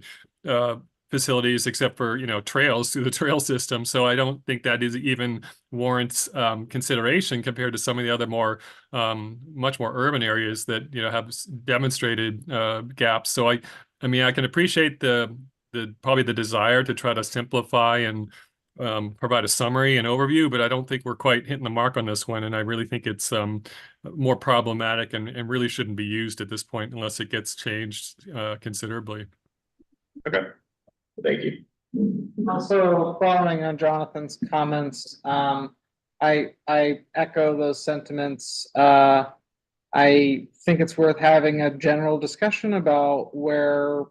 facilities except for, you know, trails through the trail system. So I don't think that is even warrants consideration compared to some of the other more much more urban areas that, you know, have demonstrated gaps. So I mean, I can appreciate the probably the desire to try to simplify and provide a summary and overview, but I don't think we're quite hitting the mark on this one. And I really think it's more problematic and really shouldn't be used at this point unless it gets changed considerably. Okay, thank you. Also, following on Jonathan's comments, I echo those sentiments. I think it's worth having a general discussion about where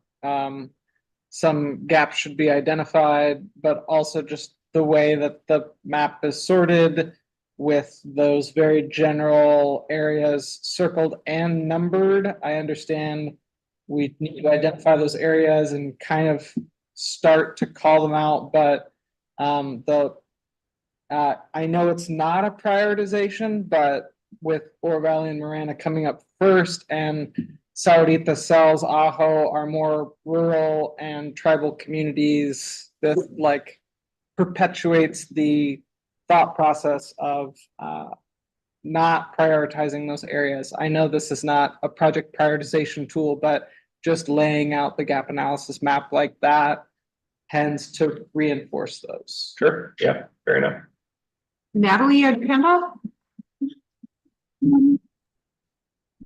some gaps should be identified, but also just the way that the map is sorted with those very general areas circled and numbered. I understand we need to identify those areas and kind of start to call them out, but I know it's not a prioritization, but with Oro Valley and Marana coming up first and Saudita, Cells, Ajo are more rural and tribal communities, that like perpetuates the thought process of not prioritizing those areas. I know this is not a project prioritization tool, but just laying out the gap analysis map like that tends to reinforce those. Sure, yeah, fair enough. Natalie, you had your hand up?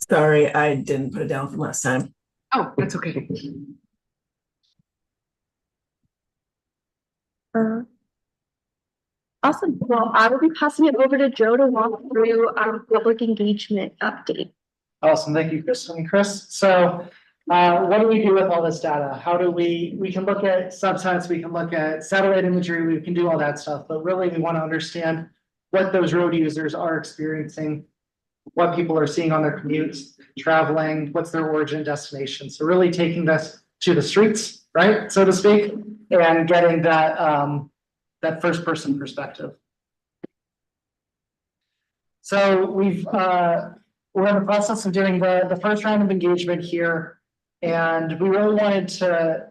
Sorry, I didn't put it down from last time. Oh, that's okay. Awesome. Well, I will be passing it over to Joe to walk through our public engagement update. Awesome. Thank you, Kristen and Chris. So what do we do with all this data? How do we can look at subsets, we can look at satellite imagery, we can do all that stuff, but really we want to understand what those road users are experiencing, what people are seeing on their commutes, traveling, what's their origin destination. So really taking this to the streets, right, so to speak, and getting that that first person perspective. So we're in the process of doing the first round of engagement here, and we really wanted to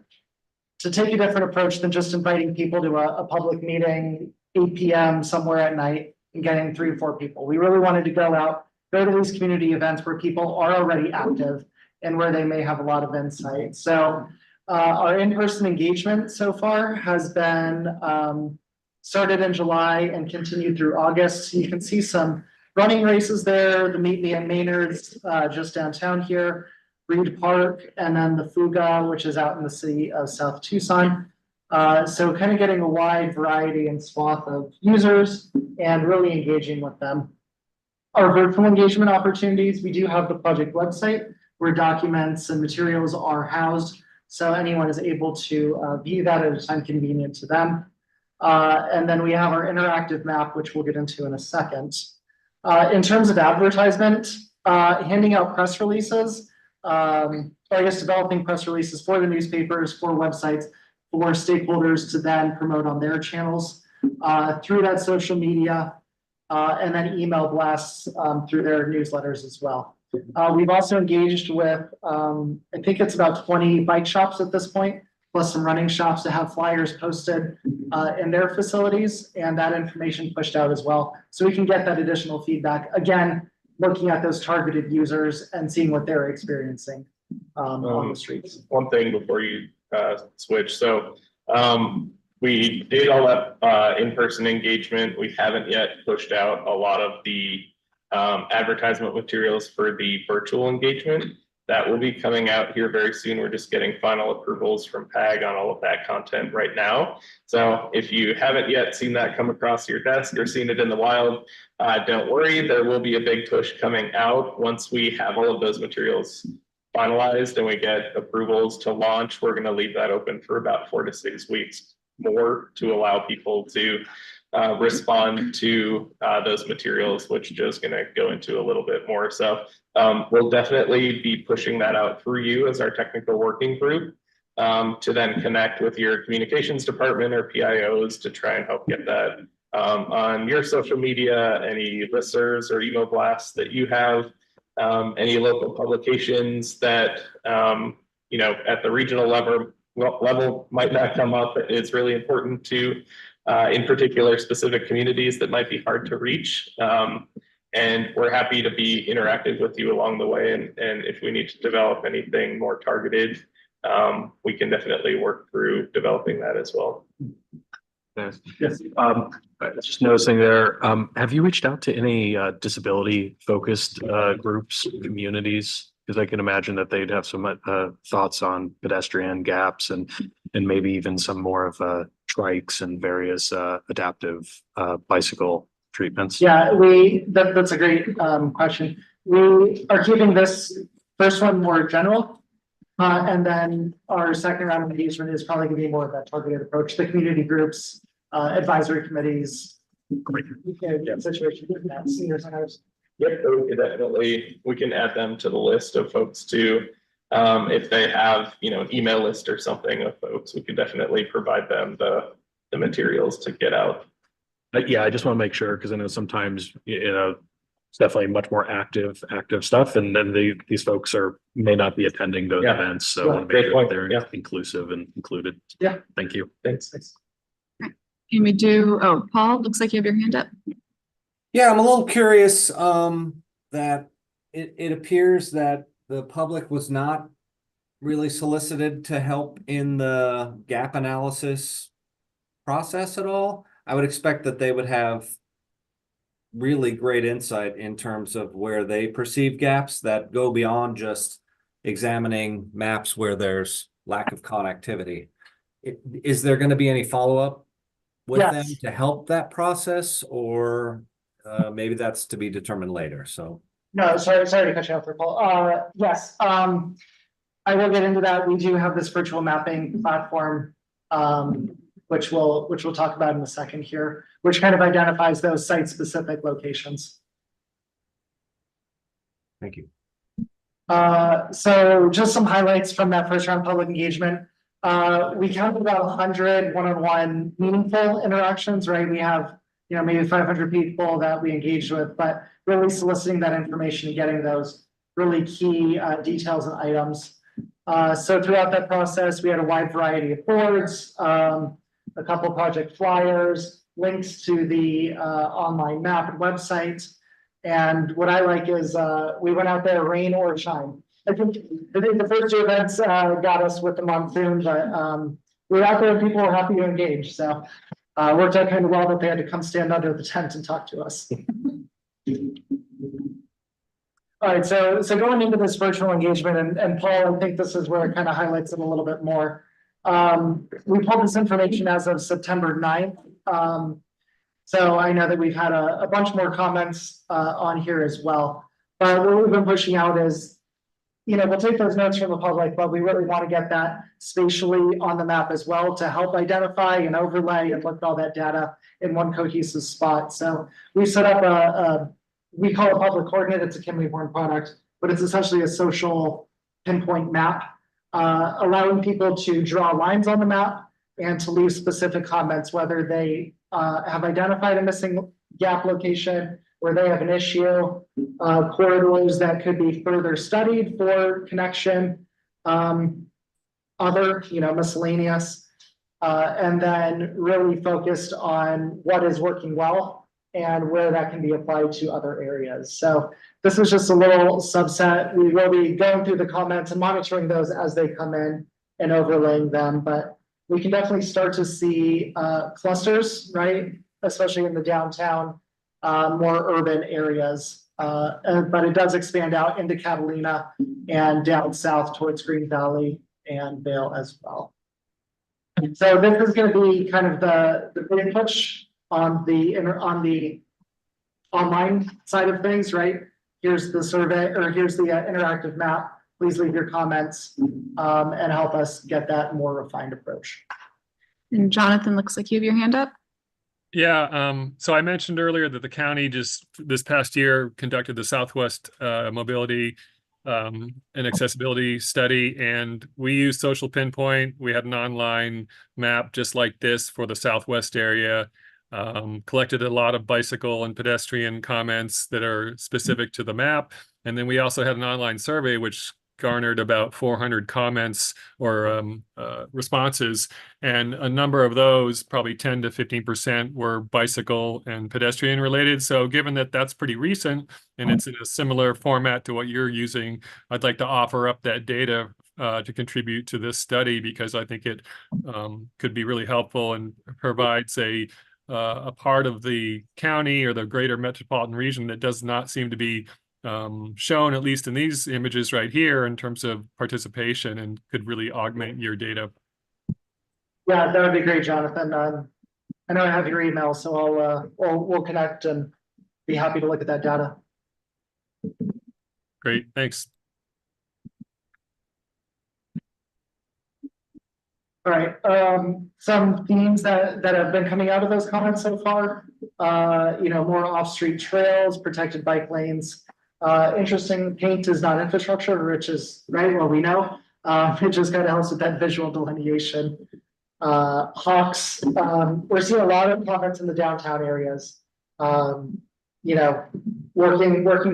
take a different approach than just inviting people to a public meeting 8 p.m. somewhere at night and getting 3 or 4 people. We really wanted to go to these community events where people are already active and where they may have a lot of insight. So our in-person engagement so far has been started in July and continued through August. So you can see some running races there, the Meet Me at Maynard's, just downtown here, Reed Park, and then the Fuga, which is out in the city of South Tucson. So kind of getting a wide variety and swath of users and really engaging with them. Our virtual engagement opportunities, we do have the project website where documents and materials are housed. So anyone is able to view that at a time convenient to them. And then we have our interactive map, which we'll get into in a second. In terms of advertisement, handing out press releases, or I guess developing press releases for the newspapers, for websites, for stakeholders to then promote on their channels through that social media, and then email blasts through their newsletters as well. We've also engaged with, I think it's about 20 bike shops at this point, plus some running shops to have flyers posted in their facilities and that information pushed out as well. So we can get that additional feedback. Again, looking at those targeted users and seeing what they're experiencing on the streets. One thing before you switch. So we did all that in-person engagement. We haven't yet pushed out a lot of the advertisement materials for the virtual engagement. That will be coming out here very soon. We're just getting final approvals from PAG on all of that content right now. So if you haven't yet seen that come across your desk or seen it in the wild, don't worry, there will be a big push coming out once we have all of those materials finalized and we get approvals to launch. We're going to leave that open for about 4 to 6 weeks more to allow people to respond to those materials, which Joe's going to go into a little bit more. So we'll definitely be pushing that out through you as our technical working group to then connect with your communications department or PIOs to try and help get that on your social media, any listservs or email blasts that you have, any local publications that you know, at the regional level might not come up. It's really important to in particular specific communities that might be hard to reach. And we're happy to be interactive with you along the way. And if we need to develop anything more targeted, we can definitely work through developing that as well. Yes. Just noticing there, have you reached out to any disability focused groups, communities? Because I can imagine that they'd have some thoughts on pedestrian gaps and maybe even some more of trikes and various adaptive bicycle treatments. Yeah, that's a great question. We are keeping this first one more general. And then our second round of engagement is probably going to be more of that targeted approach. The community groups, advisory committees, situation, senior centers. Yep, we can add them to the list of folks too. If they have, you know, an email list or something of folks, we can definitely provide them the materials to get out. Yeah, I just want to make sure because I know sometimes, you know, it's definitely much more active stuff, and then these folks may not be attending those events, so I want to make sure they're inclusive and included. Yeah, thank you. Thanks. Can we do? Oh, Paul, looks like you have your hand up. Yeah, I'm a little curious that it appears that the public was not really solicited to help in the gap analysis process at all. I would expect that they would have really great insight in terms of where they perceive gaps that go beyond just examining maps where there's lack of connectivity. Is there going to be any follow-up with them to help that process, or maybe that's to be determined later? So no, sorry to cut you off there, Paul. Yes, I will get into that. We do have this virtual mapping platform, which we'll talk about in a second here, which kind of identifies those site-specific locations. Thank you. So just some highlights from that first round public engagement. We counted about 100 one-on-one meaningful interactions, right? We have, you know, maybe 500 people that we engaged with, but really soliciting that information and getting those really key details and items. So throughout that process, we had a wide variety of boards, a couple of project flyers, links to the online map and website. And what I like is we went out there rain or shine. I think the first two events got us with the monsoon, but we were out there and people were happy to engage. So worked out kind of well that they had to come stand under the tent and talk to us. All right, so going into this virtual engagement, and Paul, I think this is where it kind of highlights it a little bit more. We pulled this information as of September 9th. So I know that we've had a bunch more comments on here as well. But what we've been pushing out is, we'll take those notes from the public, but we really want to get that spatially on the map as well to help identify and overlay and look at all that data in one cohesive spot. So we set up we call it public coordinate. It's a Kimley-Horn product, but it's essentially a social pinpoint map, allowing people to draw lines on the map and to leave specific comments, whether they have identified a missing gap location, where they have an issue, corridors that could be further studied for connection, other, miscellaneous, and then really focused on what is working well and where that can be applied to other areas. So this is just a little subset. We will be going through the comments and monitoring those as they come in and overlaying them, but we can definitely start to see clusters, right? Especially in the downtown, more urban areas. But it does expand out into Catalina and down south towards Green Valley and Vale as well. So this is going to be kind of the big push on the online side of things, right? Here's the survey, or here's the interactive map. Please leave your comments and help us get that more refined approach. And Jonathan, looks like you have your hand up. Yeah, so I mentioned earlier that the county just this past year conducted the Southwest Mobility and Accessibility Study, and we used Social Pinpoint. We had an online map just like this for the Southwest area, collected a lot of bicycle and pedestrian comments that are specific to the map. And then we also had an online survey, which garnered about 400 comments or responses, and a number of those, probably 10 to 15%, were bicycle and pedestrian related. So given that that's pretty recent and it's in a similar format to what you're using, I'd like to offer up that data to contribute to this study, because I think it could be really helpful and provides a part of the county or the greater metropolitan region that does not seem to be shown, at least in these images right here, in terms of participation, and could really augment your data. Yeah, that would be great, Jonathan. I know I have your email, so we'll connect and be happy to look at that data. Great, thanks. All right, some themes that have been coming out of those comments so far, more off-street trails, protected bike lanes. Interesting, paint is not infrastructure, which is right, well, we know. It just kind of helps with that visual delineation. Hawks, we're seeing a lot of comments in the downtown areas. Working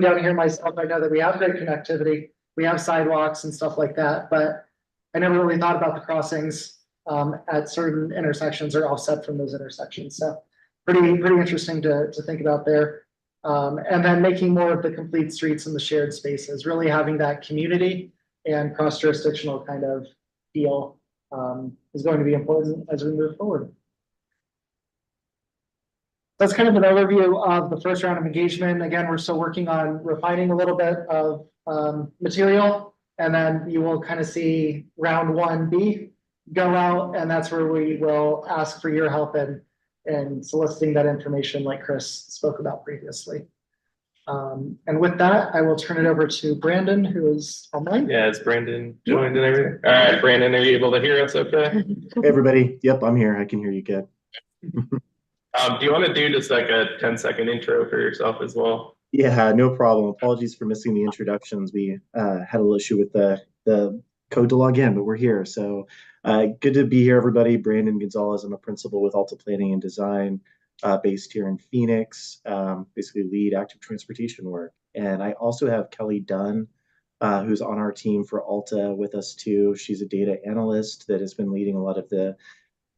down here myself, I know that we have great connectivity. We have sidewalks and stuff like that, but I never really thought about the crossings at certain intersections or offset from those intersections. So pretty interesting to think about there. And then making more of the complete streets and the shared spaces, really having that community and cross-jurisdictional kind of feel is going to be important as we move forward. That's kind of an overview of the first round of engagement. Again, we're still working on refining a little bit of material, and then you will kind of see round 1B go out, and that's where we will ask for your help in soliciting that information like Chris spoke about previously. And with that, I will turn it over to Brandon, who is online. Yeah, is Brandon joined and everything? All right, Brandon, are you able to hear us okay? Hey everybody, yep, I'm here. I can hear you good. Do you want to do just like a 10-second intro for yourself as well? Yeah, no problem. Apologies for missing the introductions. We had a little issue with the code to log in, but we're here. So good to be here, everybody. Brandon Gonzalez. I'm a principal with Alta Planning and Design, based here in Phoenix, basically lead active transportation work. And I also have Kelly Dunn, who's on our team for Alta with us too. She's a data analyst that has been leading a lot of the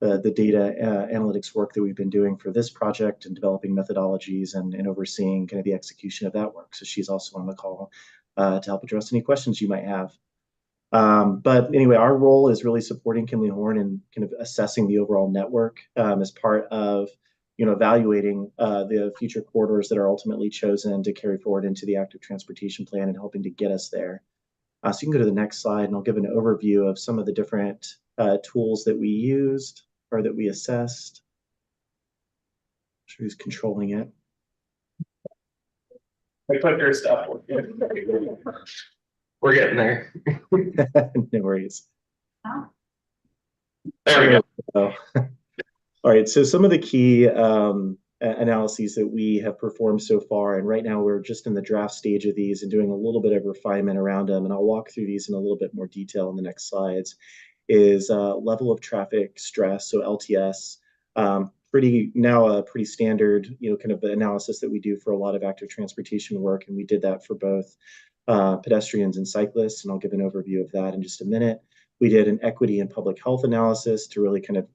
data analytics work that we've been doing for this project and developing methodologies and overseeing kind of the execution of that work. So she's also on the call to help address any questions you might have. But anyway, our role is really supporting Kimley-Horn and kind of assessing the overall network as part of evaluating the future corridors that are ultimately chosen to carry forward into the active transportation plan and helping to get us there. So you can go to the next slide and I'll give an overview of some of the different tools that we used or that we assessed. I'm sure who's controlling it. My clicker stuff. We're getting there. No worries. Oh. There we go. All right, so some of the key analyses that we have performed so far, and right now we're just in the draft stage of these and doing a little bit of refinement around them, and I'll walk through these in a little bit more detail in the next slides, is level of traffic stress, so LTS. A pretty standard, kind of analysis that we do for a lot of active transportation work, and we did that for both pedestrians and cyclists, and I'll give an overview of that in just a minute. We did an equity and public health analysis to really kind of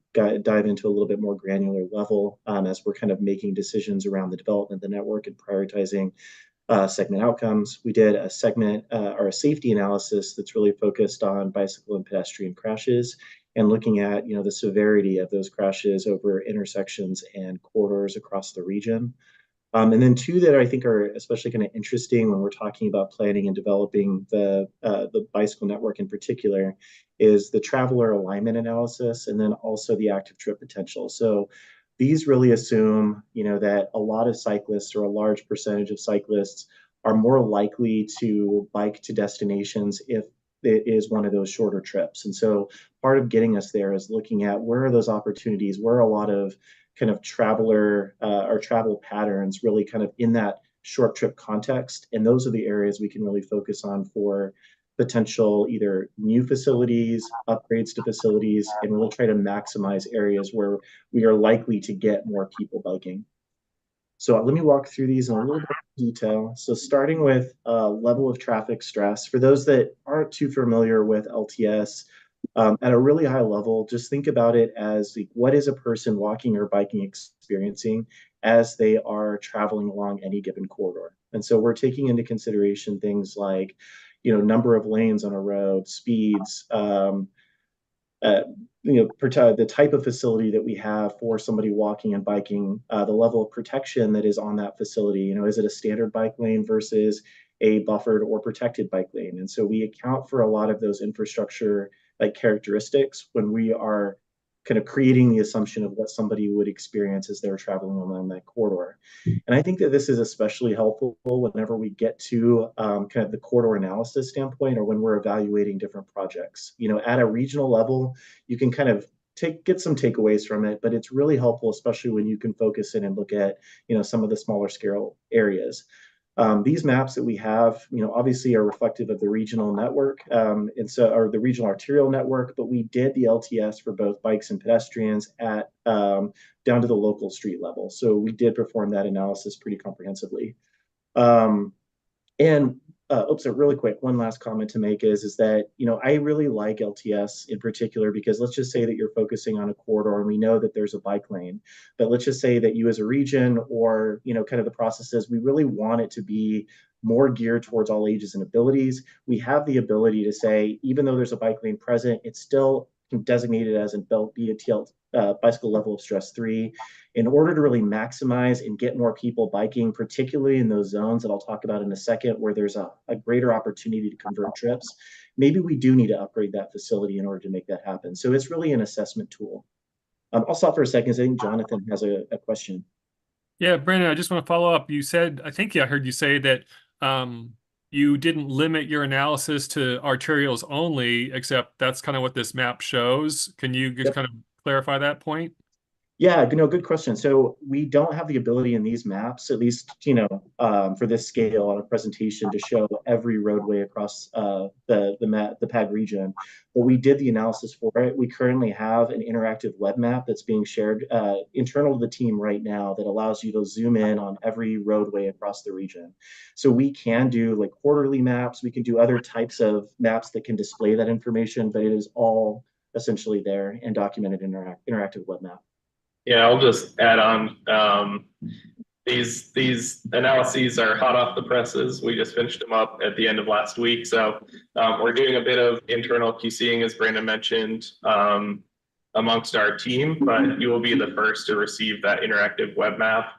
dive into a little bit more granular level as we're kind of making decisions around the development of the network and prioritizing segment outcomes. We did a segment or a safety analysis that's really focused on bicycle and pedestrian crashes and looking at the severity of those crashes over intersections and corridors across the region. And then two that I think are especially kind of interesting when we're talking about planning and developing the bicycle network in particular is the traveler alignment analysis and then also the active trip potential. So these really assume, that a lot of cyclists or a large percentage of cyclists are more likely to bike to destinations if it is one of those shorter trips. And so part of getting us there is looking at where are those opportunities, where are a lot of kind of traveler or travel patterns really kind of in that short trip context. And those are the areas we can really focus on for potential either new facilities, upgrades to facilities, and really try to maximize areas where we are likely to get more people biking. So let me walk through these in a little bit of detail. So starting with level of traffic stress, for those that aren't too familiar with LTS, at a really high level, just think about it as what is a person walking or biking experiencing as they are traveling along any given corridor. And so we're taking into consideration things like, number of lanes on a road, speeds, the type of facility that we have for somebody walking and biking, the level of protection that is on that facility. Is it a standard bike lane versus a buffered or protected bike lane? And so we account for a lot of those infrastructure characteristics when we are kind of creating the assumption of what somebody would experience as they're traveling along that corridor. And I think that this is especially helpful whenever we get to kind of the corridor analysis standpoint or when we're evaluating different projects. At a regional level, you can kind of get some takeaways from it, but it's really helpful, especially when you can focus in and look at, some of the smaller scale areas. These maps that we have, obviously are reflective of the regional network, or the regional arterial network, but we did the LTS for both bikes and pedestrians at down to the local street level. So we did perform that analysis pretty comprehensively. Really quick, one last comment to make is that, I really like LTS in particular because let's just say that you're focusing on a corridor and we know that there's a bike lane, but let's just say that you as a region or, kind of the processes, we really want it to be more geared towards all ages and abilities. We have the ability to say, even though there's a bike lane present, it's still designated as a BATL bicycle level of stress 3 in order to really maximize and get more people biking, particularly in those zones that I'll talk about in a second where there's a greater opportunity to convert trips. Maybe we do need to upgrade that facility in order to make that happen. So it's really an assessment tool. I'll stop for a second. I think Jonathan has a question. Yeah, Brandon, I just want to follow up. You said, I think I heard you say that you didn't limit your analysis to arterials only, except that's kind of what this map shows. Can you just kind of clarify that point? Yeah, good question. So we don't have the ability in these maps, at least, for this scale on a presentation to show every roadway across the PAG region, but we did the analysis for it. We currently have an interactive web map that's being shared internal to the team right now that allows you to zoom in on every roadway across the region. So we can do quarterly maps. We can do other types of maps that can display that information, but it is all essentially there and documented in our interactive web map. Yeah, I'll just add on. These analyses are hot off the presses. We just finished them up at the end of last week. So we're doing a bit of internal QCing, as Brandon mentioned, amongst our team, but you will be the first to receive that interactive web map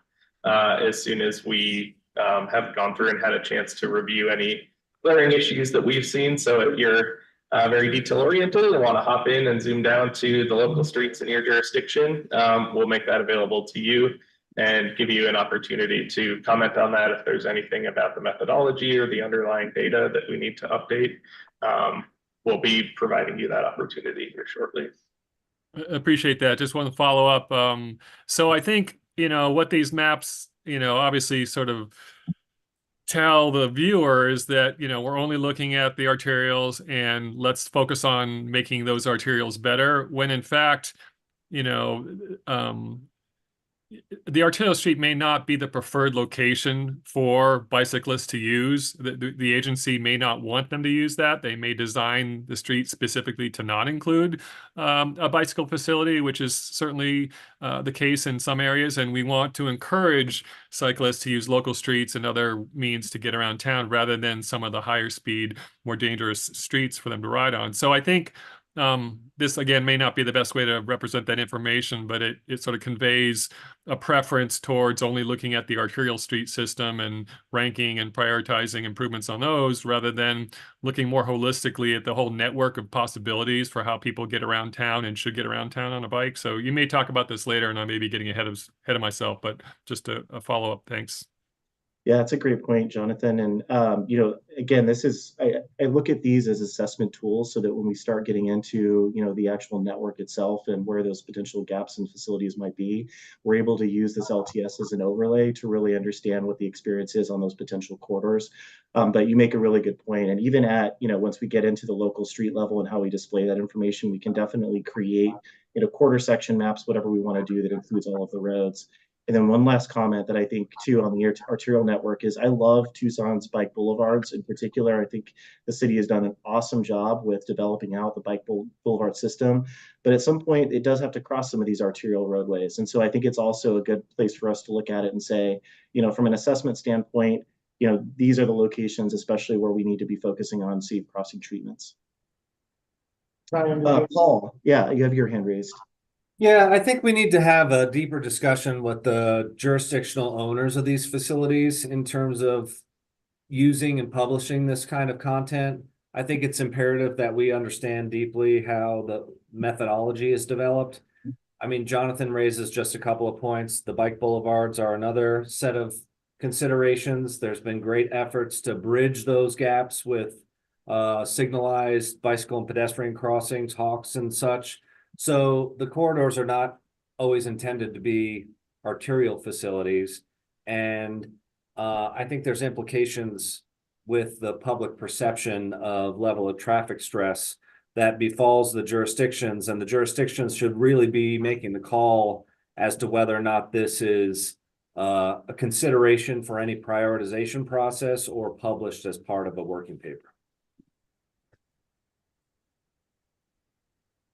as soon as we have gone through and had a chance to review any glaring issues that we've seen. So if you're very detail oriented and want to hop in and zoom down to the local streets in your jurisdiction, we'll make that available to you and give you an opportunity to comment on that. If there's anything about the methodology or the underlying data that we need to update, we'll be providing you that opportunity here shortly. Appreciate that. Just want to follow up. So I think, what these maps, obviously sort of tell the viewer is that, we're only looking at the arterials and let's focus on making those arterials better, when in fact, the arterial street may not be the preferred location for bicyclists to use. The agency may not want them to use that. They may design the street specifically to not include a bicycle facility, which is certainly the case in some areas. And we want to encourage cyclists to use local streets and other means to get around town rather than some of the higher speed, more dangerous streets for them to ride on. So I think this again may not be the best way to represent that information, but it sort of conveys a preference towards only looking at the arterial street system and ranking and prioritizing improvements on those, rather than looking more holistically at the whole network of possibilities for how people get around town and should get around town on a bike. So you may talk about this later, and I may be getting ahead of myself, but just a follow-up. Thanks. Yeah, that's a great point, Jonathan. And, again, I look at these as assessment tools so that when we start getting into, the actual network itself and where those potential gaps in facilities might be, we're able to use this LTS as an overlay to really understand what the experience is on those potential corridors. But you make a really good point. And even at, once we get into the local street level and how we display that information, we can definitely create, quarter section maps, whatever we want to do that includes all of the roads. And then one last comment that I think too on the arterial network is I love Tucson's bike boulevards in particular. I think the city has done an awesome job with developing out the bike boulevard system, but at some point it does have to cross some of these arterial roadways. And so I think it's also a good place for us to look at it and say, from an assessment standpoint, these are the locations, especially where we need to be focusing on safe crossing treatments. Paul, yeah, you have your hand raised. Yeah, I think we need to have a deeper discussion with the jurisdictional owners of these facilities in terms of using and publishing this kind of content. I think it's imperative that we understand deeply how the methodology is developed. I mean, Jonathan raises just a couple of points. The bike boulevards are another set of considerations. There's been great efforts to bridge those gaps with signalized bicycle and pedestrian crossings, hawks and such. So the corridors are not always intended to be arterial facilities. And I think there's implications with the public perception of level of traffic stress that befalls the jurisdictions, and the jurisdictions should really be making the call as to whether or not this is a consideration for any prioritization process or published as part of a working paper.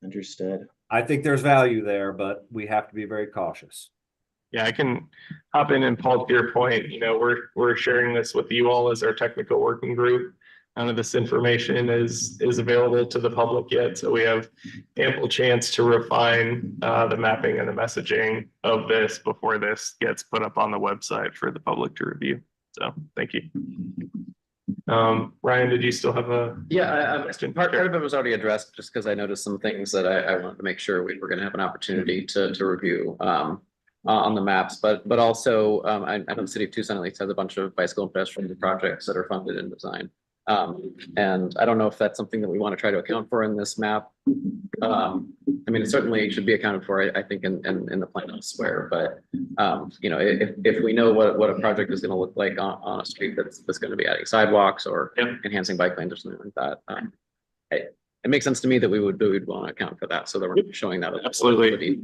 Understood. I think there's value there, but we have to be very cautious. Yeah, I can hop in and Paul, to your point, we're sharing this with you all as our technical working group. None of this information is available to the public yet, so we have ample chance to refine the mapping and the messaging of this before this gets put up on the website for the public to review. So thank you. Ryan, did you still have a question? Part of it was already addressed, just because I noticed some things that I wanted to make sure we were going to have an opportunity to review on the maps, but also I know the city of Tucson at least has a bunch of bicycle and pedestrian projects that are funded in design. And I don't know if that's something that we want to try to account for in this map. I mean, it certainly should be accounted for, I think, in the plan elsewhere. But if we know what a project is going to look like on a street that's going to be adding sidewalks or enhancing bike lanes or something like that, it makes sense to me that we would want to account for that, so that we're showing that. Absolutely.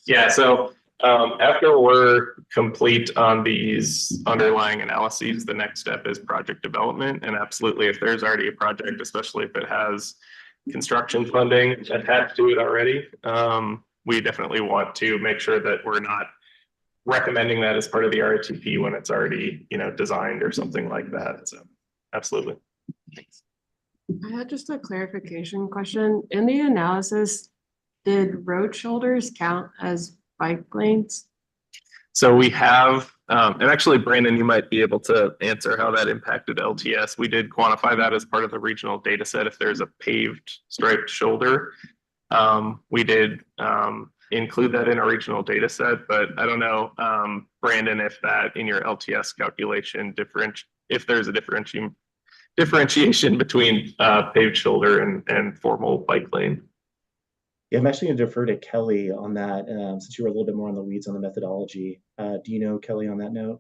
Yeah. So after we're complete on these underlying analyses, the next step is project development. And absolutely, if there's already a project, especially if it has construction funding attached to it already, we definitely want to make sure that we're not recommending that as part of the RATP when it's already, designed or something like that. So absolutely. Thanks. I had just a clarification question. In the analysis, did road shoulders count as bike lanes? So we have, and actually Brandon, you might be able to answer how that impacted LTS. We did quantify that as part of the regional data set. If there's a paved striped shoulder, we did include that in our regional data set, but I don't know, Brandon, if that in your LTS calculation if there's a differentiation between paved shoulder and formal bike lane. Yeah, I'm actually going to defer to Kelly on that, since you were a little bit more on the weeds on the methodology. Do you know, Kelly, on that note?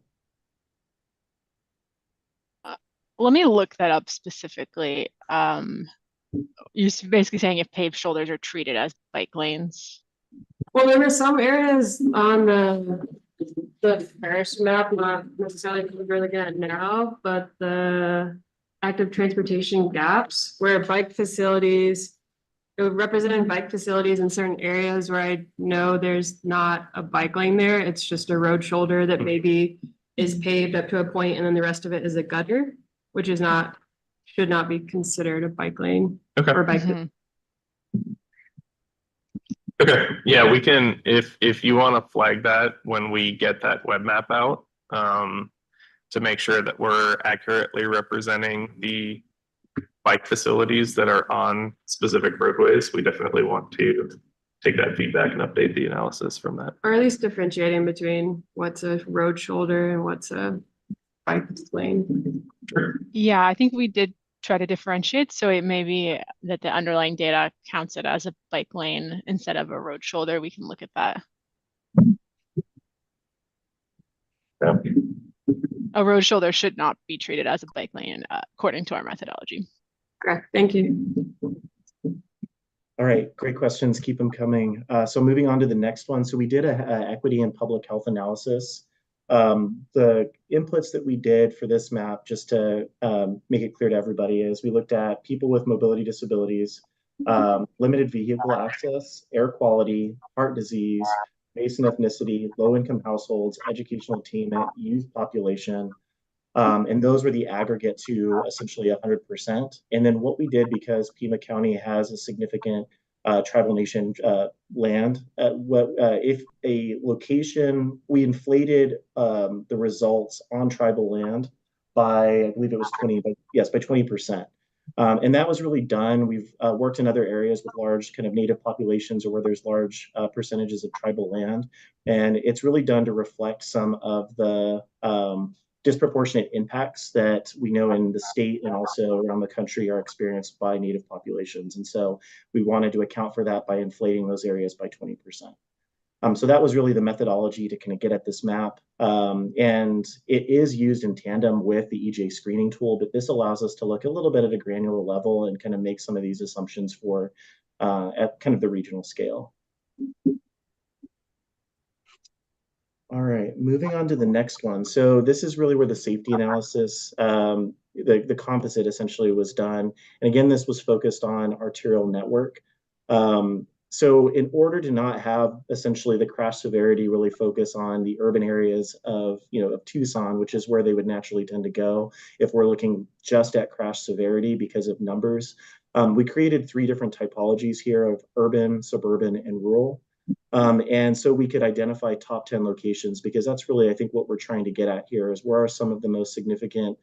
Let me look that up specifically. You're basically saying if paved shoulders are treated as bike lanes. Well, there were some areas on the first map, not necessarily what we're looking at now, but the active transportation gaps where bike facilities, representing bike facilities in certain areas where I know there's not a bike lane there. It's just a road shoulder that maybe is paved up to a point and then the rest of it is a gutter, which is not, should not be considered a bike lane or bike. Okay, yeah, we can, if you want to flag that when we get that web map out, to make sure that we're accurately representing the bike facilities that are on specific roadways, we definitely want to take that feedback and update the analysis from that. Or at least differentiating between what's a road shoulder and what's a bike lane. Yeah, I think we did try to differentiate. So it may be that the underlying data counts it as a bike lane instead of a road shoulder. We can look at that. Yeah. A road shoulder should not be treated as a bike lane according to our methodology. Okay, thank you. All right, great questions. Keep them coming. So moving on to the next one. So we did a equity and public health analysis. The inputs that we did for this map, just to make it clear to everybody, is we looked at people with mobility disabilities, limited vehicle access, air quality, heart disease, race and ethnicity, low-income households, educational attainment, youth population. And those were the aggregate to essentially 100%. And then what we did, because Pima County has a significant tribal nation land, if a location, we inflated the results on tribal land by, I believe it was 20%. And that was really done. We've worked in other areas with large kind of native populations or where there's large percentages of tribal land. And it's really done to reflect some of the disproportionate impacts that we know in the state and also around the country are experienced by native populations. And so we wanted to account for that by inflating those areas by 20%. So that was really the methodology to kind of get at this map. And it is used in tandem with the EJ screening tool, but this allows us to look a little bit at a granular level and kind of make some of these assumptions for at kind of the regional scale. All right, moving on to the next one. So this is really where the safety analysis, the composite essentially was done. And again, this was focused on arterial network. So in order to not have essentially the crash severity really focus on the urban areas of Tucson, which is where they would naturally tend to go if we're looking just at crash severity because of numbers, we created 3 different typologies here of urban, suburban, and rural. And so we could identify top 10 locations because that's really, I think, what we're trying to get at here is where are some of the most significant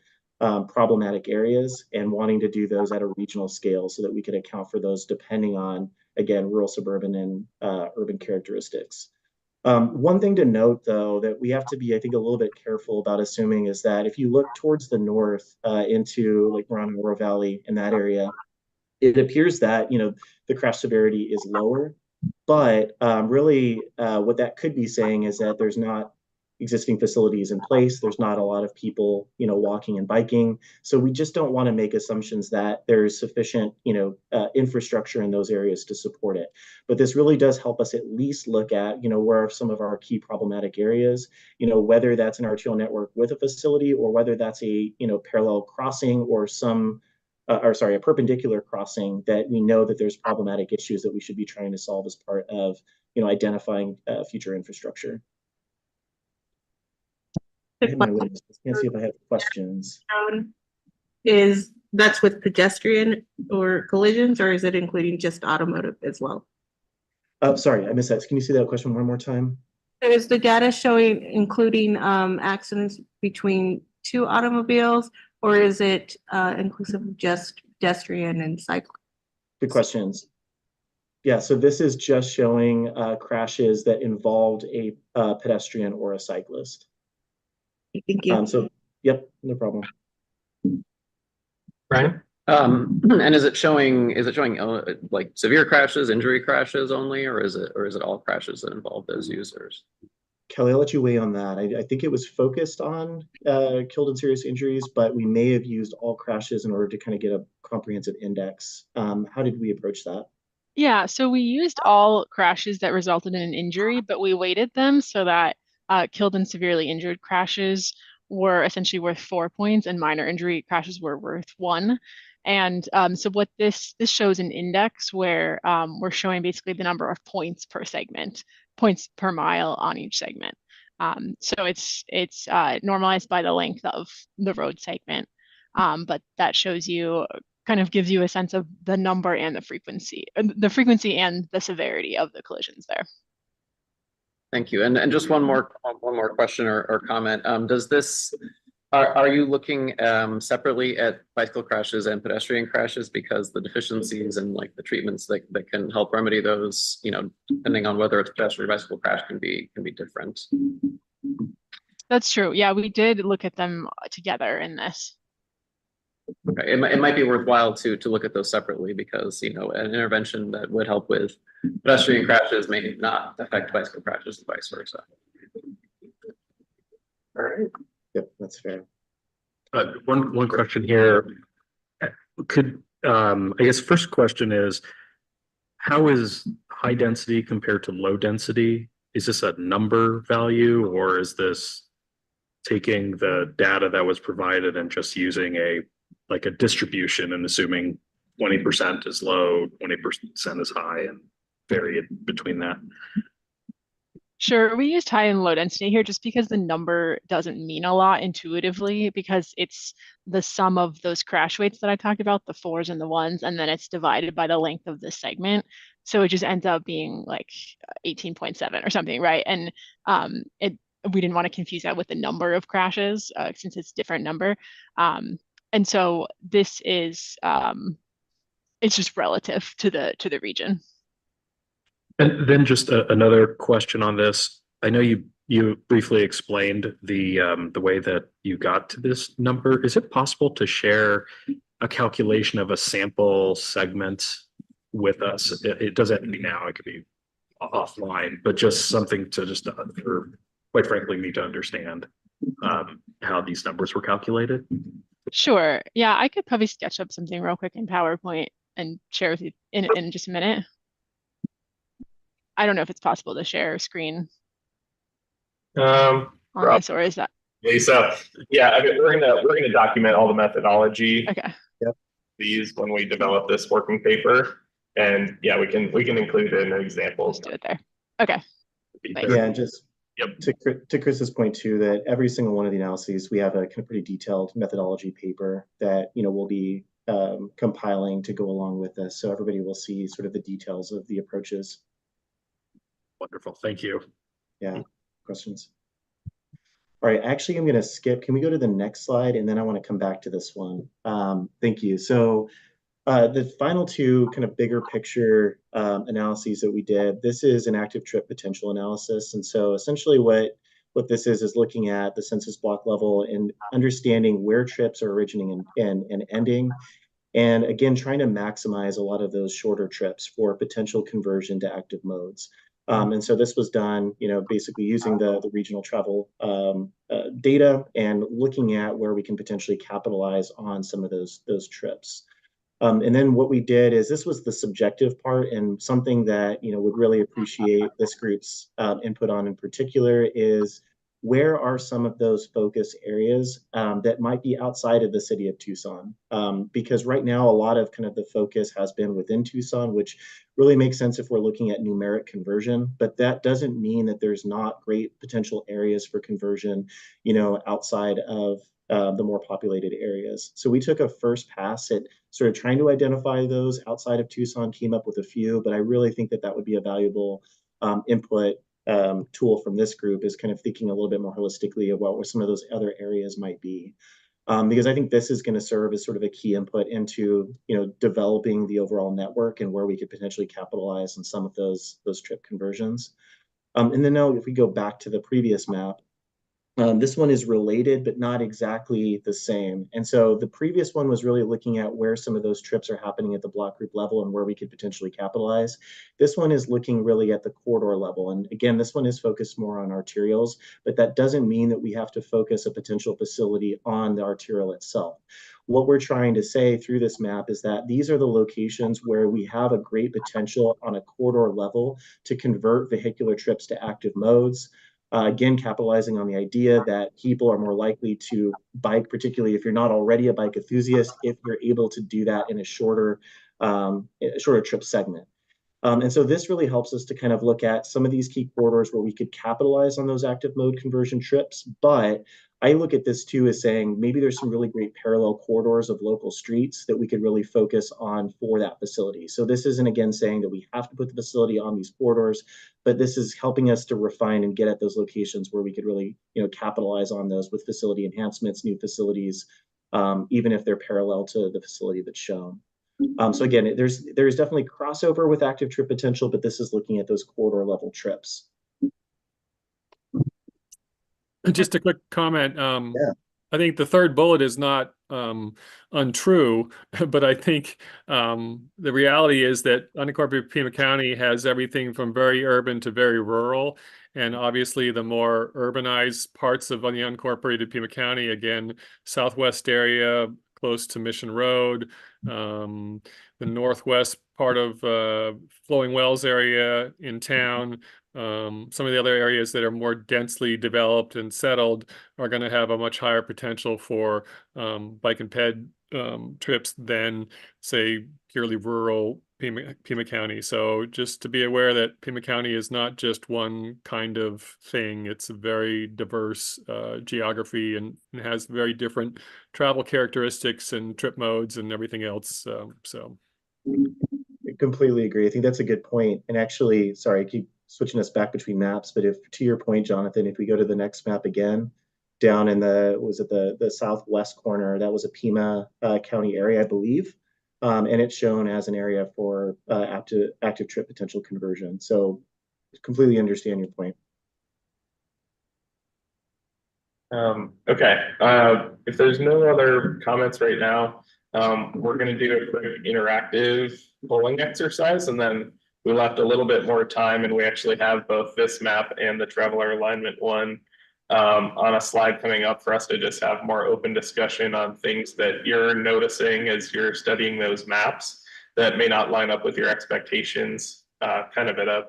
problematic areas and wanting to do those at a regional scale so that we could account for those depending on, again, rural, suburban, and urban characteristics. One thing to note, though, that we have to be, I think, a little bit careful about assuming is that if you look towards the north into like Marana Oro Valley in that area, it appears that, the crash severity is lower. But really, what that could be saying is that there's not existing facilities in place. There's not a lot of people, walking and biking. So we just don't want to make assumptions that there's sufficient, infrastructure in those areas to support it. But this really does help us at least look at, where are some of our key problematic areas, whether that's an arterial network with a facility or whether that's a, parallel crossing or a perpendicular crossing that we know that there's problematic issues that we should be trying to solve as part of, identifying future infrastructure. I hit my witness. Let's see if I have questions. That's with pedestrian or collisions, or is it including just automotive as well? Sorry, I missed that. Can you say that question one more time? Is the data showing including accidents between two automobiles, or is it inclusive of just pedestrian and cyclist? Good questions. Yeah, so this is just showing crashes that involved a pedestrian or a cyclist. Thank you. So, yep, no problem. Brian? And is it showing like severe crashes, injury crashes only, or is it all crashes that involve those users? Kelly, I'll let you weigh on that. I think it was focused on killed and serious injuries, but we may have used all crashes in order to kind of get a comprehensive index. How did we approach that? Yeah, so we used all crashes that resulted in an injury, but we weighted them so that killed and severely injured crashes were essentially worth 4 points and minor injury crashes were worth 1. And so what this shows an index where we're showing basically the number of points per segment, points per mile on each segment. So it's normalized by the length of the road segment, but that shows you kind of gives you a sense of the number and the frequency and the severity of the collisions there. Thank you. And just one more question or comment. Are you looking separately at bicycle crashes and pedestrian crashes because the deficiencies and like the treatments that can help remedy those, depending on whether it's a pedestrian or bicycle crash can be different? That's true. Yeah, we did look at them together in this. Okay. It might be worthwhile to look at those separately because an intervention that would help with pedestrian crashes may not affect bicycle crashes and vice versa. All right. Yep, that's fair. One question here. Could I guess first question is, how is high density compared to low density? Is this a number value, or is this taking the data that was provided and just using a distribution and assuming 20% is low, 20% is high, and vary it between that? Sure, we used high and low density here just because the number doesn't mean a lot intuitively because it's the sum of those crash weights that I talked about, the 4s and the 1s, and then it's divided by the length of the segment. So it just ends up being like 18.7 or something, right? And we didn't want to confuse that with the number of crashes since it's a different number. And so this is it's just relative to the region. And then just another question on this. I know you briefly explained the way that you got to this number. Is it possible to share a calculation of a sample segment with us? It doesn't have to be now, it could be offline, but just something to for, quite frankly, me to understand how these numbers were calculated. Sure. Yeah, I could probably sketch up something real quick in PowerPoint and share with you in just a minute. I don't know if it's possible to share a screen on this, or is that? So yeah, I mean, we're gonna document all the methodology. Okay. Yep. We use when we develop this working paper, and yeah, we can include it in the examples. Do it there. Okay. Yeah, and just to Chris's point too, that every single one of the analyses, we have a kind of pretty detailed methodology paper that we'll be compiling to go along with this, so everybody will see sort of the details of the approaches. Wonderful, thank you. Yeah, questions? All right, actually, I'm going to skip. Can we go to the next slide? And then I want to come back to this one. Thank you. So the final two kind of bigger picture analyses that we did, this is an active trip potential analysis. And so essentially what this is looking at the census block level and understanding where trips are originating and ending. And again, trying to maximize a lot of those shorter trips for potential conversion to active modes. And so this was done, basically using the regional travel data and looking at where we can potentially capitalize on some of those trips. And then what we did is this was the subjective part, and something that would really appreciate this group's input on in particular is where are some of those focus areas that might be outside of the city of Tucson? Because right now, a lot of kind of the focus has been within Tucson, which really makes sense if we're looking at numeric conversion, but that doesn't mean that there's not great potential areas for conversion, outside of the more populated areas. So we took a first pass at sort of trying to identify those outside of Tucson, came up with a few, but I really think that that would be a valuable input tool from this group, is kind of thinking a little bit more holistically about what some of those other areas might be. Because I think this is going to serve as sort of a key input into, developing the overall network and where we could potentially capitalize on some of those trip conversions. And then now if we go back to the previous map, this one is related, but not exactly the same. And so the previous one was really looking at where some of those trips are happening at the block group level and where we could potentially capitalize. This one is looking really at the corridor level. And again, this one is focused more on arterials, but that doesn't mean that we have to focus a potential facility on the arterial itself. What we're trying to say through this map is that these are the locations where we have a great potential on a corridor level to convert vehicular trips to active modes. Again, capitalizing on the idea that people are more likely to bike, particularly if you're not already a bike enthusiast, if you're able to do that in a shorter trip segment. And so this really helps us to kind of look at some of these key corridors where we could capitalize on those active mode conversion trips. But I look at this too as saying maybe there's some really great parallel corridors of local streets that we could really focus on for that facility. So this isn't, again, saying that we have to put the facility on these corridors, but this is helping us to refine and get at those locations where we could really, capitalize on those with facility enhancements, new facilities, even if they're parallel to the facility that's shown. So again, there's definitely crossover with active trip potential, but this is looking at those corridor level trips. Just a quick comment. I think the third bullet is not untrue, but I think the reality is that unincorporated Pima County has everything from very urban to very rural. And obviously the more urbanized parts of the unincorporated Pima County, again, southwest area, close to Mission Road, the northwest part of Flowing Wells area in town, some of the other areas that are more densely developed and settled are going to have a much higher potential for bike and ped trips than, say, purely rural Pima County. So just to be aware that Pima County is not just one kind of thing. It's a very diverse geography and has very different travel characteristics and trip modes and everything else. So I completely agree. I think that's a good point. And actually, sorry, I keep switching us back between maps, but if, to your point, Jonathan, if we go to the next map again, down in the southwest corner, that was a Pima County area, I believe. And it's shown as an area for active trip potential conversion. So completely understand your point. Okay. If there's no other comments right now, we're going to do a quick interactive polling exercise, and then we left a little bit more time, and we actually have both this map and the traveler alignment one on a slide coming up for us to just have more open discussion on things that you're noticing as you're studying those maps that may not line up with your expectations, kind of at a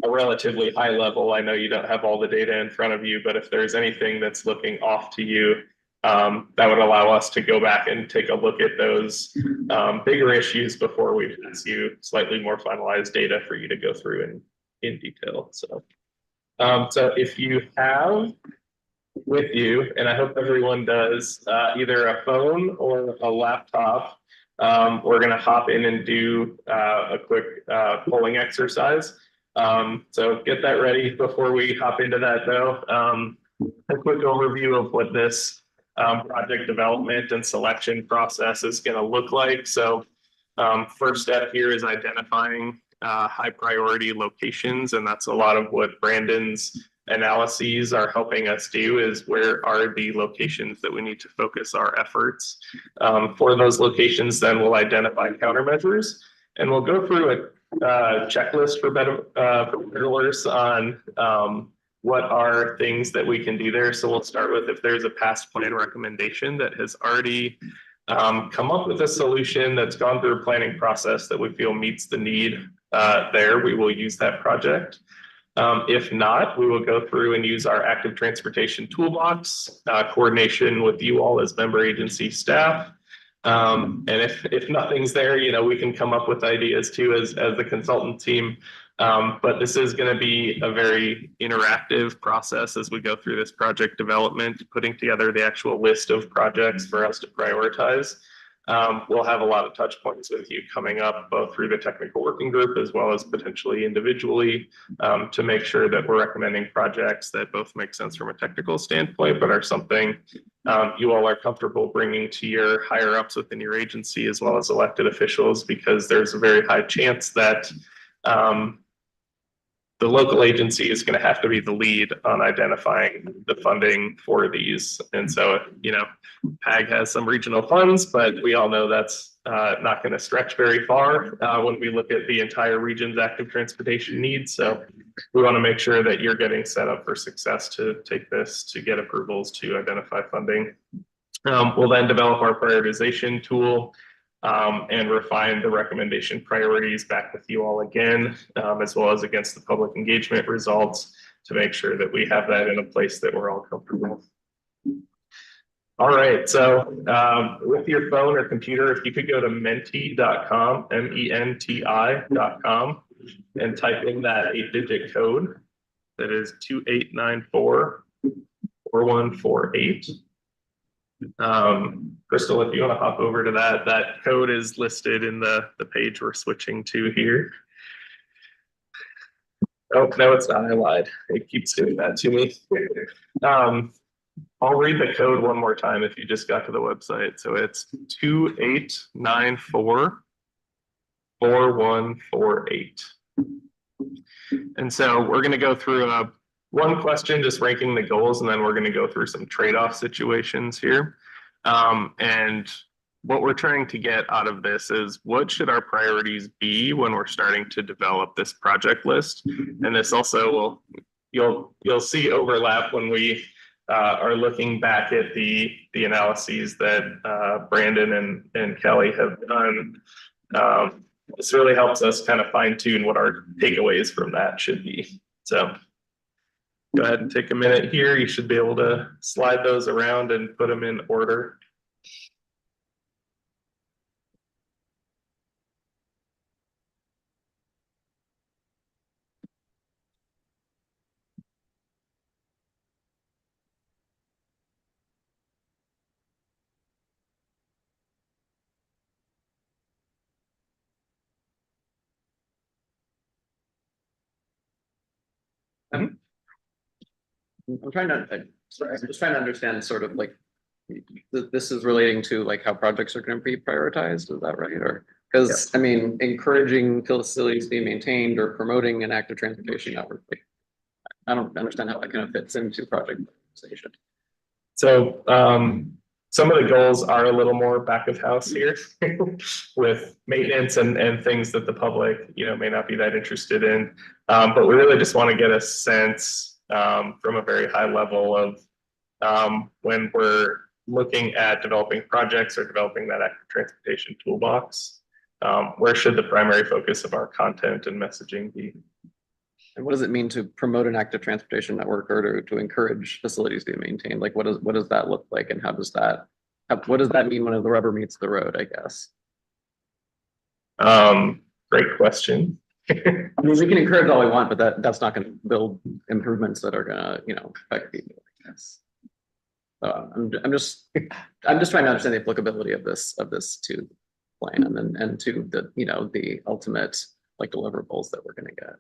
relatively high level. I know you don't have all the data in front of you, but if there's anything that's looking off to you, that would allow us to go back and take a look at those bigger issues before we pass you slightly more finalized data for you to go through in detail. So if you have with you, and I hope everyone does, either a phone or a laptop, we're going to hop in and do a quick polling exercise. So get that ready. Before we hop into that though, a quick overview of what this project development and selection process is going to look like. So first step here is identifying high priority locations, and that's a lot of what Brandon's analyses are helping us do, is where are the locations that we need to focus our efforts. For those locations, then we'll identify countermeasures, and we'll go through a checklist for better on what are things that we can do there. So we'll start with, if there's a past plan recommendation that has already come up with a solution that's gone through a planning process that we feel meets the need there, we will use that project. If not, we will go through and use our active transportation toolbox, coordination with you all as member agency staff. And if nothing's there, we can come up with ideas too as the consultant team. But this is going to be a very interactive process as we go through this project development, putting together the actual list of projects for us to prioritize. we'll have a lot of touch points with you coming up, both through the technical working group as well as potentially individually, to make sure that we're recommending projects that both make sense from a technical standpoint, but are something you all are comfortable bringing to your higher ups within your agency as well as elected officials, because there's a very high chance that the local agency is going to have to be the lead on identifying the funding for these. And so, you know, PAG has some regional funds, but we all know that's not going to stretch very far when we look at the entire region's active transportation needs. So we want to make sure that you're getting set up for success to take this to get approvals to identify funding. We'll then develop our prioritization tool and refine the recommendation priorities back with you all again, as well as against the public engagement results, to make sure that we have that in a place that we're all comfortable. All right, so with your phone or computer, if you could go to menti.com, MENTI.com, and type in that 8-digit code that is 28944148. Crystal, if you want to hop over to that code is listed in the page we're switching to here. Oh, no, it's not. I lied. It keeps doing that to me. I'll read the code one more time if you just got to the website. So it's 28944148. And so we're going to go through one question, just ranking the goals, and then we're going to go through some trade-off situations here. And what we're trying to get out of this is, what should our priorities be when we're starting to develop this project list? And this also will, you'll see overlap when we are looking back at the analyses that Brandon and Kelly have done. This really helps us kind of fine tune what our takeaways from that should be. So go ahead and take a minute here. You should be able to slide those around and put them in order. I'm trying to, I'm just trying to understand sort of like, this is relating to like how projects are going to be prioritized, is that right? Or because yes. I mean, encouraging facilities being maintained or promoting an active transportation network, like, I don't understand how that kind of fits into project prioritization. So some of the goals are a little more back of house here with maintenance and things that the public, you know, may not be that interested in. But we really just want to get a sense from a very high level of when we're looking at developing projects or developing that active transportation toolbox, where should the primary focus of our content and messaging be? And what does it mean to promote an active transportation network, or to encourage facilities to be maintained? Like, what does that look like, and what does that mean when the rubber meets the road, I guess? Great question. I mean, we can encourage all we want, but that's not going to build improvements that are going to, you know, affect people, I guess. I'm just trying to understand the applicability of this to the plan and to the, you know, the ultimate like deliverables that we're going to get.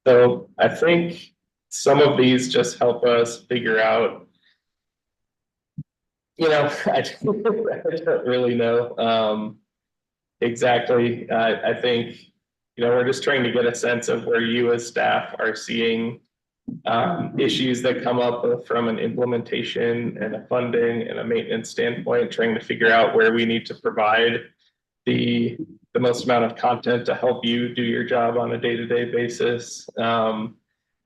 So I think some of these just help us figure out, you know, I don't really know exactly. I think, you know, we're just trying to get a sense of where you as staff are seeing issues that come up from an implementation and a funding and a maintenance standpoint, trying to figure out where we need to provide the most amount of content to help you do your job on a day-to-day basis. And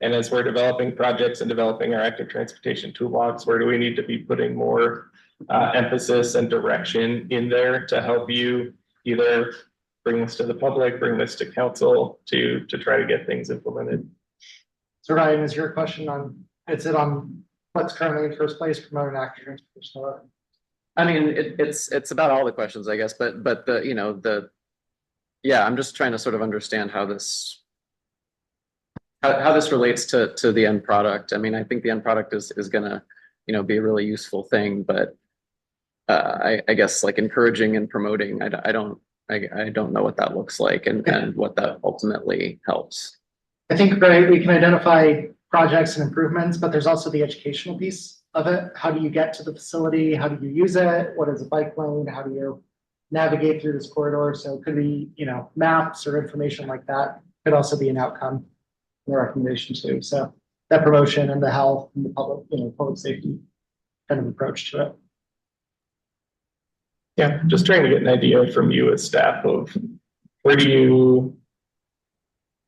as we're developing projects and developing our active transportation toolbox, where do we need to be putting more emphasis and direction in there to help you either bring this to the public, bring this to council to try to get things implemented. So Ryan, is your question on what's currently in first place, promoting active transportation? I mean, it's about all the questions, I guess, but the, you know, yeah, I'm just trying to sort of understand how this relates to the end product. I mean, I think the end product is gonna, you know, be a really useful thing, but I guess like encouraging and promoting, I don't know what that looks like and what that ultimately helps. I think, right, we can identify projects and improvements, but there's also the educational piece of it. How do you get to the facility? How do you use it? What is a bike lane? How do you navigate through this corridor? So it could be, maps or information like that could also be an outcome, the recommendation too. So that promotion and the health and the public, public safety kind of approach to it. Yeah, just trying to get an idea from you as staff of where do you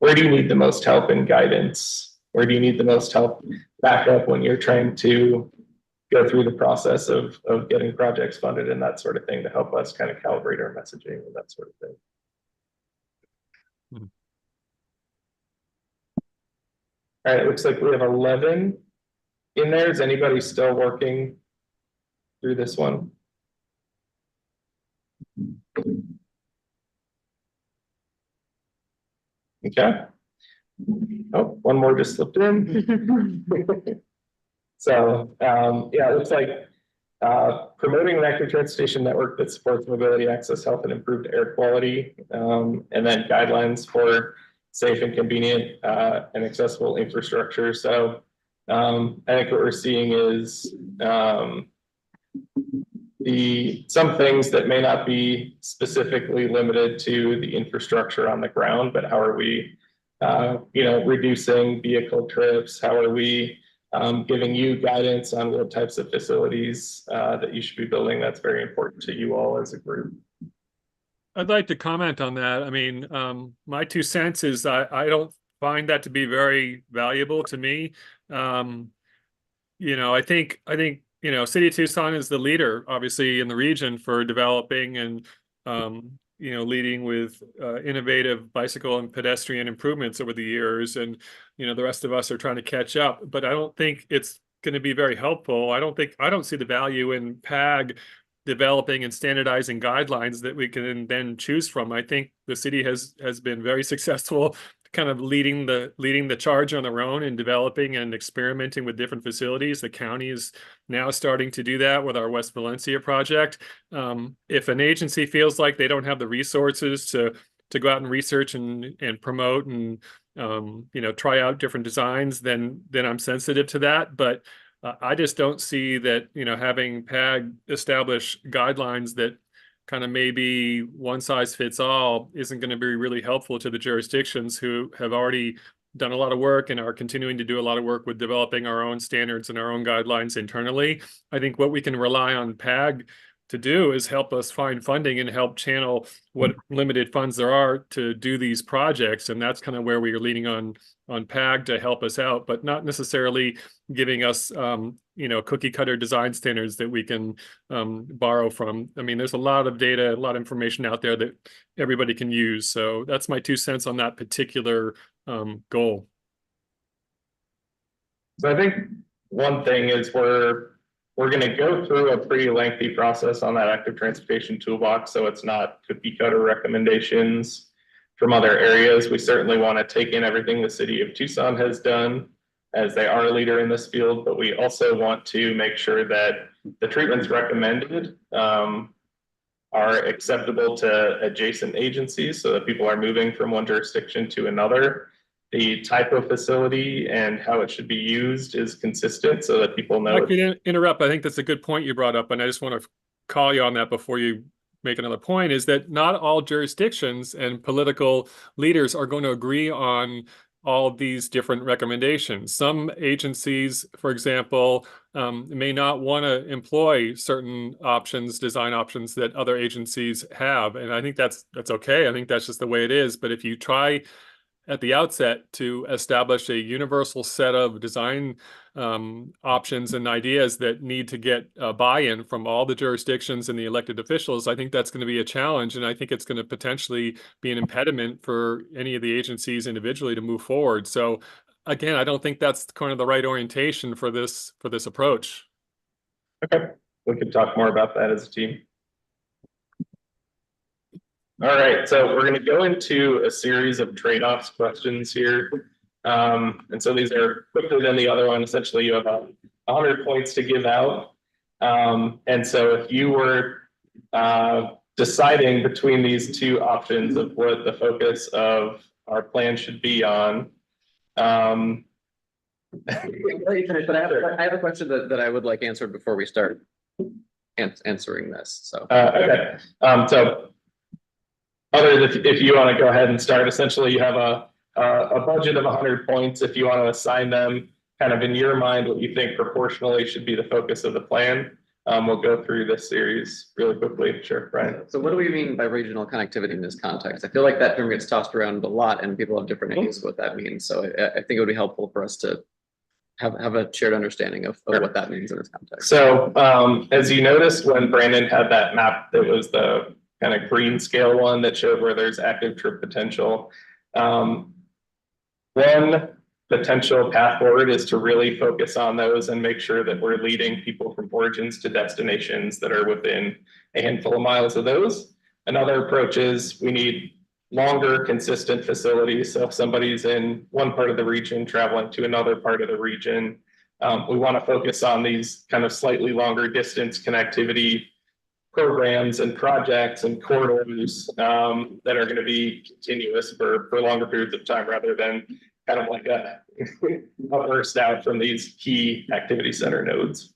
need the most help and guidance? Where do you need the most help back up when you're trying to go through the process of getting projects funded and that sort of thing to help us kind of calibrate our messaging and that sort of thing. All right, it looks like we have 11 in there. Is anybody still working through this one? Okay. Oh, one more just slipped in. So, yeah, it looks like promoting an active transportation network that supports mobility, access, health, and improved air quality, and then guidelines for safe and convenient and accessible infrastructure. So I think what we're seeing is some things that may not be specifically limited to the infrastructure on the ground, but how are we reducing vehicle trips? How are we giving you guidance on what types of facilities that you should be building? That's very important to you all as a group. I'd like to comment on that. I mean, my 2 cents is I don't find that to be very valuable to me. I think City of Tucson is the leader, obviously, in the region for developing and leading with innovative bicycle and pedestrian improvements over the years, and the rest of us are trying to catch up. But I don't think it's going to be very helpful. I don't see the value in PAG developing and standardizing guidelines that we can then choose from. I think the city has been very successful kind of leading the charge on their own and developing and experimenting with different facilities. The county is now starting to do that with our West Valencia project. If an agency feels like they don't have the resources to go out and research and promote and try out different designs, then I'm sensitive to that. But I just don't see that having PAG establish guidelines that kind of maybe one size fits all isn't going to be really helpful to the jurisdictions who have already done a lot of work and are continuing to do a lot of work with developing our own standards and our own guidelines internally. I think what we can rely on PAG to do is help us find funding and help channel what limited funds there are to do these projects. And that's kind of where we are leaning on PAG to help us out, but not necessarily giving us cookie cutter design standards that we can borrow from. I mean, there's a lot of data, a lot of information out there that everybody can use. So that's my 2 cents on that particular goal. So I think one thing is we're going to go through a pretty lengthy process on that active transportation toolbox. So it's not cookie cutter recommendations from other areas. We certainly want to take in everything the city of Tucson has done, as they are a leader in this field, but we also want to make sure that the treatments recommended are acceptable to adjacent agencies so that people are moving from one jurisdiction to another. The type of facility and how it should be used is consistent so that people know. I can interrupt. I think that's a good point you brought up, and I just want to call you on that before you make another point, is that not all jurisdictions and political leaders are going to agree on all of these different recommendations. Some agencies, for example, may not want to employ certain options, design options that other agencies have. And I think that's okay. I think that's just the way it is. But if you try at the outset to establish a universal set of design options and ideas that need to get buy-in from all the jurisdictions and the elected officials, I think that's going to be a challenge. And I think it's going to potentially be an impediment for any of the agencies individually to move forward. So again, I don't think that's kind of the right orientation for this approach. Okay, we can talk more about that as a team. All right, so we're going to go into a series of trade-offs questions here. And so these are quicker than the other one. Essentially, you have 100 points to give out. And so if you were deciding between these two options of what the focus of our plan should be on. But I have a question that I would like answered before we start answering this, so. Okay, so other than if you want to go ahead and start, essentially you have a budget of 100 points. If you want to assign them kind of in your mind, what you think proportionally should be the focus of the plan. We'll go through this series really quickly. Sure, Brian. So what do we mean by regional connectivity in this context? I feel like that term gets tossed around a lot and people have different ideas of what that means. So I think it would be helpful for us to have a shared understanding of what that means in this context. So as you noticed when Brandon had that map, that was the kind of green scale one that showed where there's active trip potential. One potential path forward is to really focus on those and make sure that we're leading people from origins to destinations that are within a handful of miles of those. Another approach is we need longer, consistent facilities. So if somebody's in one part of the region traveling to another part of the region, we want to focus on these kind of slightly longer distance connectivity programs and projects and corridors that are going to be continuous for longer periods of time rather than kind of like a burst out from these key activity center nodes.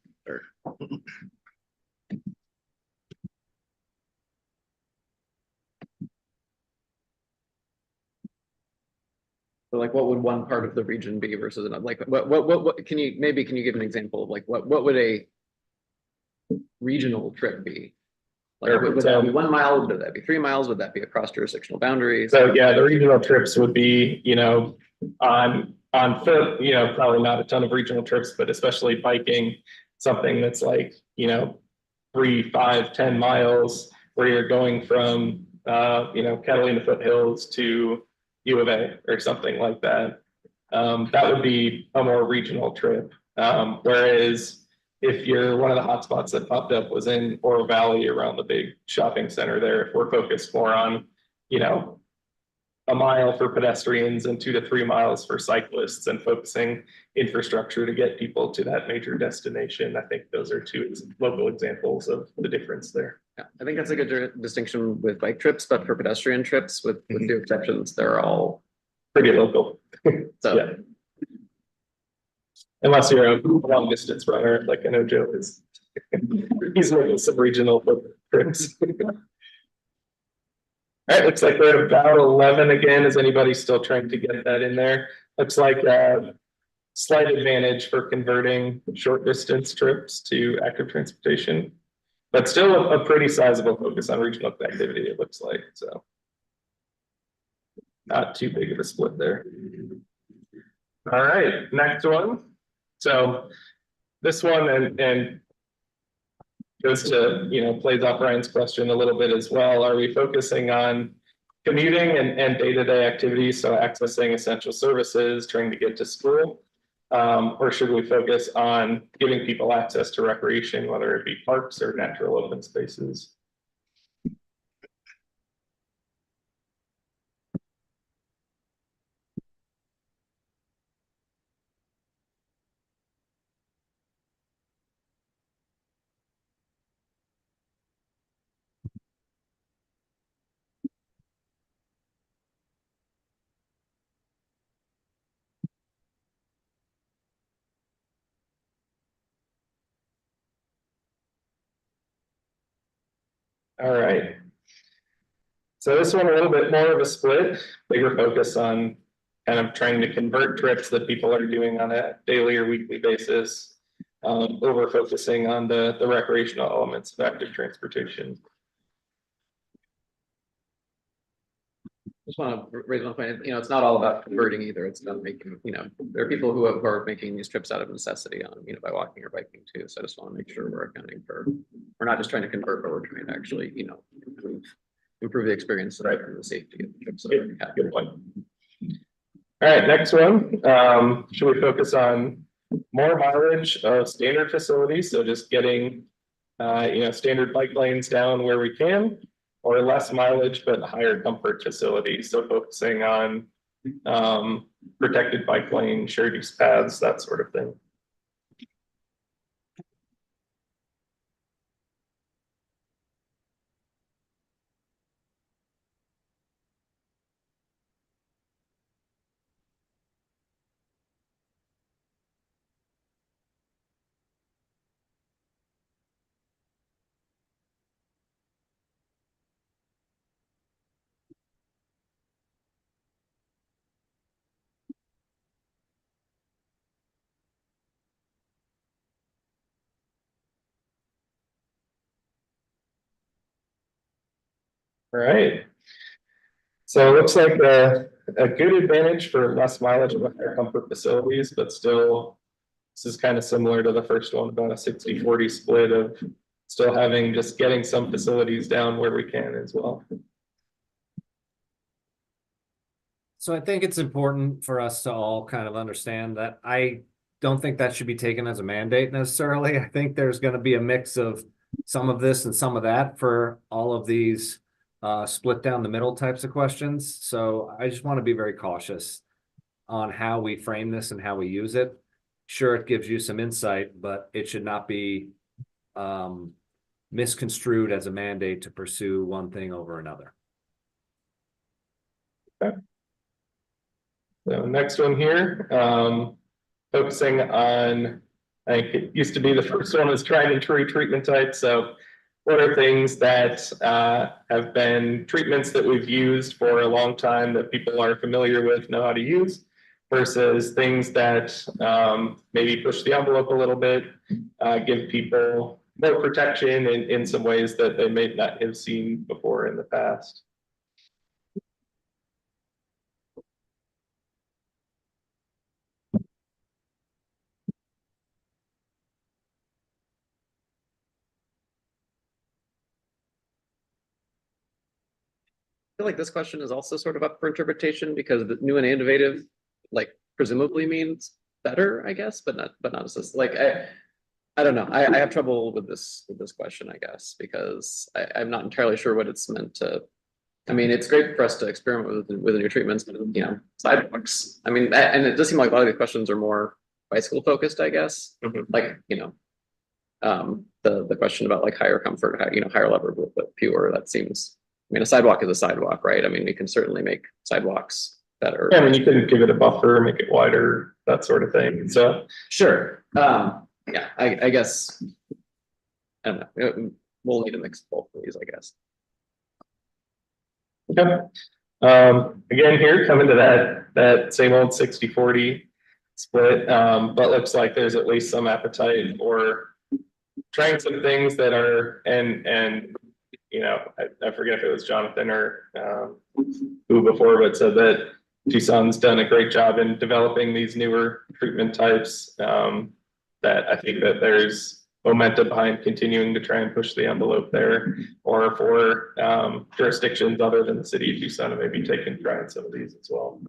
So like what would one part of the region be versus another? Like what can you give an example of like what would a regional trip be? Like would that be 1 mile? Would that be 3 miles? Would that be across jurisdictional boundaries? So yeah, the regional trips would be, on foot, probably not a ton of regional trips, but especially biking, something that's like, 3, 5, 10 miles where you're going from, Catalina foothills to U of A or something like that. That would be a more regional trip. Whereas if you're one of the hotspots that popped up was in Oro Valley around the big shopping center there, if we're focused more on, 1 mile for pedestrians and 2 to 3 miles for cyclists and focusing infrastructure to get people to that major destination. I think those are two local examples of the difference there. Yeah, I think that's a good distinction with bike trips, but for pedestrian trips, with few exceptions, they're all pretty local. So yeah. Unless you're a long distance runner, like I know Joe is. He's making some regional trips. All right, looks like we're at about 11 again. Is anybody still trying to get that in there? Looks like a slight advantage for converting short distance trips to active transportation, but still a pretty sizable focus on regional connectivity, it looks like. So not too big of a split there. All right, next one. So this one and goes to, plays off Ryan's question a little bit as well. Are we focusing on commuting and day-to-day activities, so accessing essential services, trying to get to school? Or should we focus on giving people access to recreation, whether it be parks or natural open spaces? All right. So this one a little bit more of a split, bigger focus on kind of trying to convert trips that people are doing on a daily or weekly basis, over focusing on the recreational elements of active transportation. Just want to raise one point. It's not all about converting either. It's about making, there are people who are making these trips out of necessity on, by walking or biking too. So I just want to make sure we're accounting for, we're not just trying to convert, but we're trying to actually, improve the experience and the safety of the trips that are happening. Good point. All right, next one. Should we focus on more mileage of standard facilities? So just getting, standard bike lanes down where we can, or less mileage but higher comfort facilities. So focusing on protected bike lane, shared use paths, that sort of thing. All right. So it looks like a good advantage for less mileage with higher comfort facilities, but still, this is kind of similar to the first one, about a 60-40 split of still having, just getting some facilities down where we can as well. So I think it's important for us to all kind of understand that I don't think that should be taken as a mandate necessarily. I think there's going to be a mix of some of this and some of that for all of these split down the middle types of questions. So I just want to be very cautious on how we frame this and how we use it. Sure, it gives you some insight, but it should not be misconstrued as a mandate to pursue one thing over another. Okay. So next one here, focusing on, I think it used to be the first one was tried and true treatment types. So what are things that have been treatments that we've used for a long time that people are familiar with, know how to use, versus things that maybe push the envelope a little bit, give people more protection in some ways that they may not have seen before in the past. I feel like this question is also sort of up for interpretation because the new and innovative, like presumably means better, I guess, but not as like I don't know. I have trouble with this question, I guess, because I'm not entirely sure what it's meant to. I mean, it's great for us to experiment with new treatments, but you know, sidewalks. I mean, and it does seem like a lot of these questions are more bicycle focused, I guess. Like, you know, the question about like higher comfort, you know, higher lever but fewer. That seems. I mean, a sidewalk is a sidewalk, right? I mean, we can certainly make sidewalks better. Yeah, I mean, you can give it a buffer, make it wider, that sort of thing. So sure. Yeah, I guess. I don't know. We'll need a mix of both of these, I guess. Okay. Again, here coming to that same old 60-40 split, but looks like there's at least some appetite for trying some things that are and you know, I forget if it was Jonathan or who before, but said that Tucson's done a great job in developing these newer treatment types. That I think that there's momentum behind continuing to try and push the envelope there, or for jurisdictions other than the city of Tucson to maybe take and try some of these as well.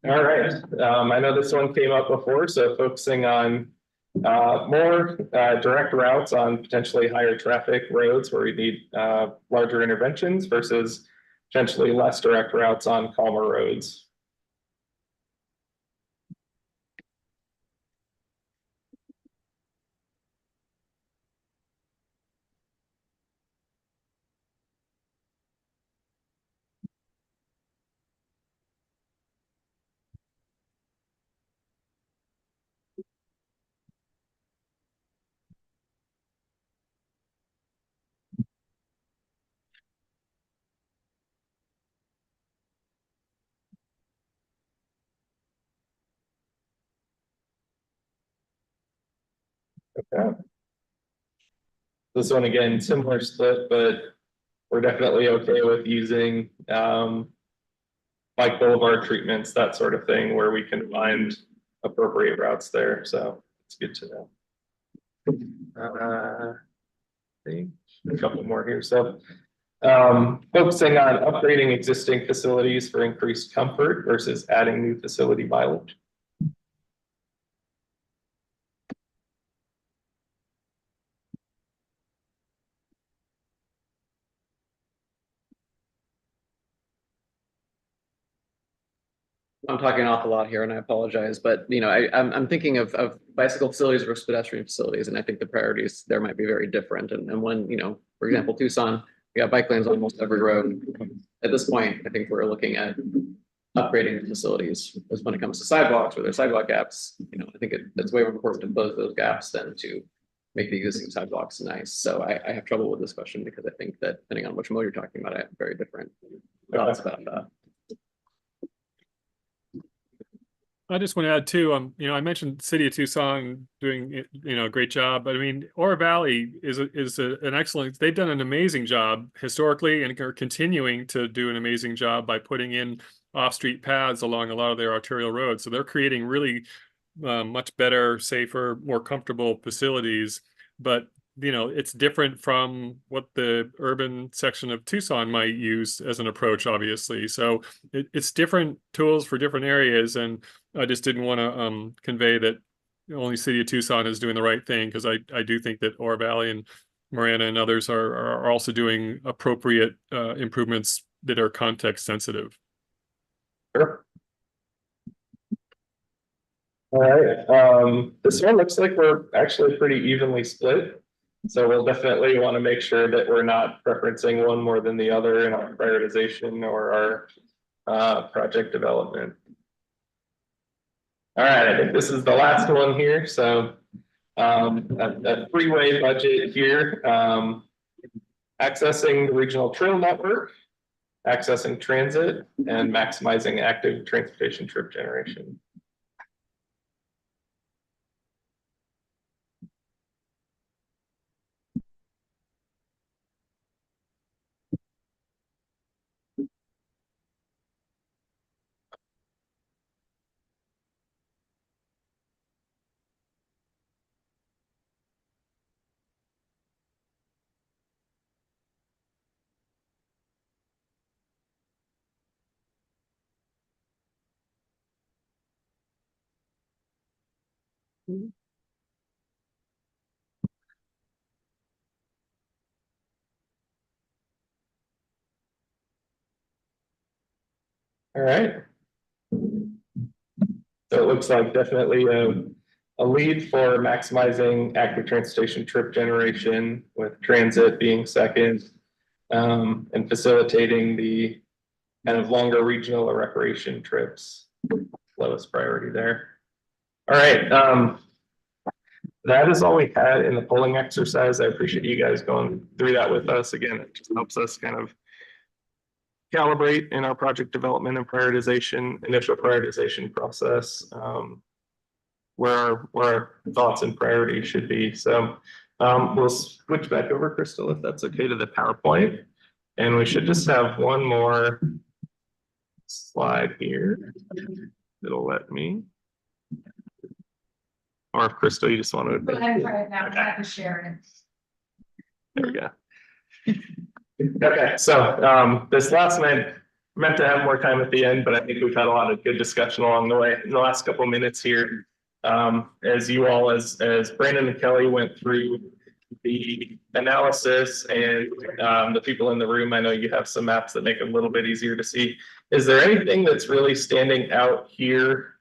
All right, I know this one came up before, so focusing on more direct routes on potentially higher traffic roads where we need larger interventions versus potentially less direct routes on calmer roads. Okay. This one again, similar split, but we're definitely okay with using like boulevard treatments, that sort of thing, where we can find appropriate routes there. So it's good to know. I think a couple more here. So focusing on upgrading existing facilities for increased comfort versus adding new facility mileage. I'm talking an awful lot here and I apologize, but you know, I'm thinking of bicycle facilities versus pedestrian facilities, and I think the priorities there might be very different. And when, you know, for example, Tucson, we got bike lanes on almost every road. At this point, I think we're looking at upgrading the facilities. As when it comes to sidewalks or there's sidewalk gaps, you know, I think it's way more important to close those gaps than to make the existing sidewalks nice. So I have trouble with this question because I think that depending on which mode you're talking about, I have very different thoughts about that. I just want to add too, I mentioned City of Tucson doing, a great job, but I mean, Oro Valley is an excellent, they've done an amazing job historically and are continuing to do an amazing job by putting in off-street paths along a lot of their arterial roads. So they're creating really much better, safer, more comfortable facilities. But it's different from what the urban section of Tucson might use as an approach, obviously. So it's different tools for different areas, and I just didn't want to convey that only City of Tucson is doing the right thing, because I do think that Oro Valley and Marana and others are also doing appropriate improvements that are context sensitive. Sure. All right. This one looks like we're actually pretty evenly split. So we'll definitely want to make sure that we're not preferencing one more than the other in our prioritization or our project development. All right, I think this is the last one here. So a freeway budget here, accessing the regional trail network, accessing transit, and maximizing active transportation trip generation. All right. So it looks like definitely a lead for maximizing active transportation trip generation, with transit being second, and facilitating the kind of longer regional or recreation trips. Lowest priority there. All right. That is all we had in the polling exercise. I appreciate you guys going through that with us. Again, it just helps us kind of calibrate in our project development and prioritization, initial prioritization process, where our thoughts and priorities should be. So we'll switch back over, Crystal, if that's okay, to the PowerPoint. And we should just have one more slide here. It'll let me. Or if Crystal, you just want to. Go ahead and try it now. I can share it. There we go. Okay, so this last night meant to have more time at the end, but I think we've had a lot of good discussion along the way in the last couple of minutes here. As you all, as Brandon and Kelly went through the analysis, and the people in the room, I know you have some maps that make it a little bit easier to see. Is there anything that's really standing out here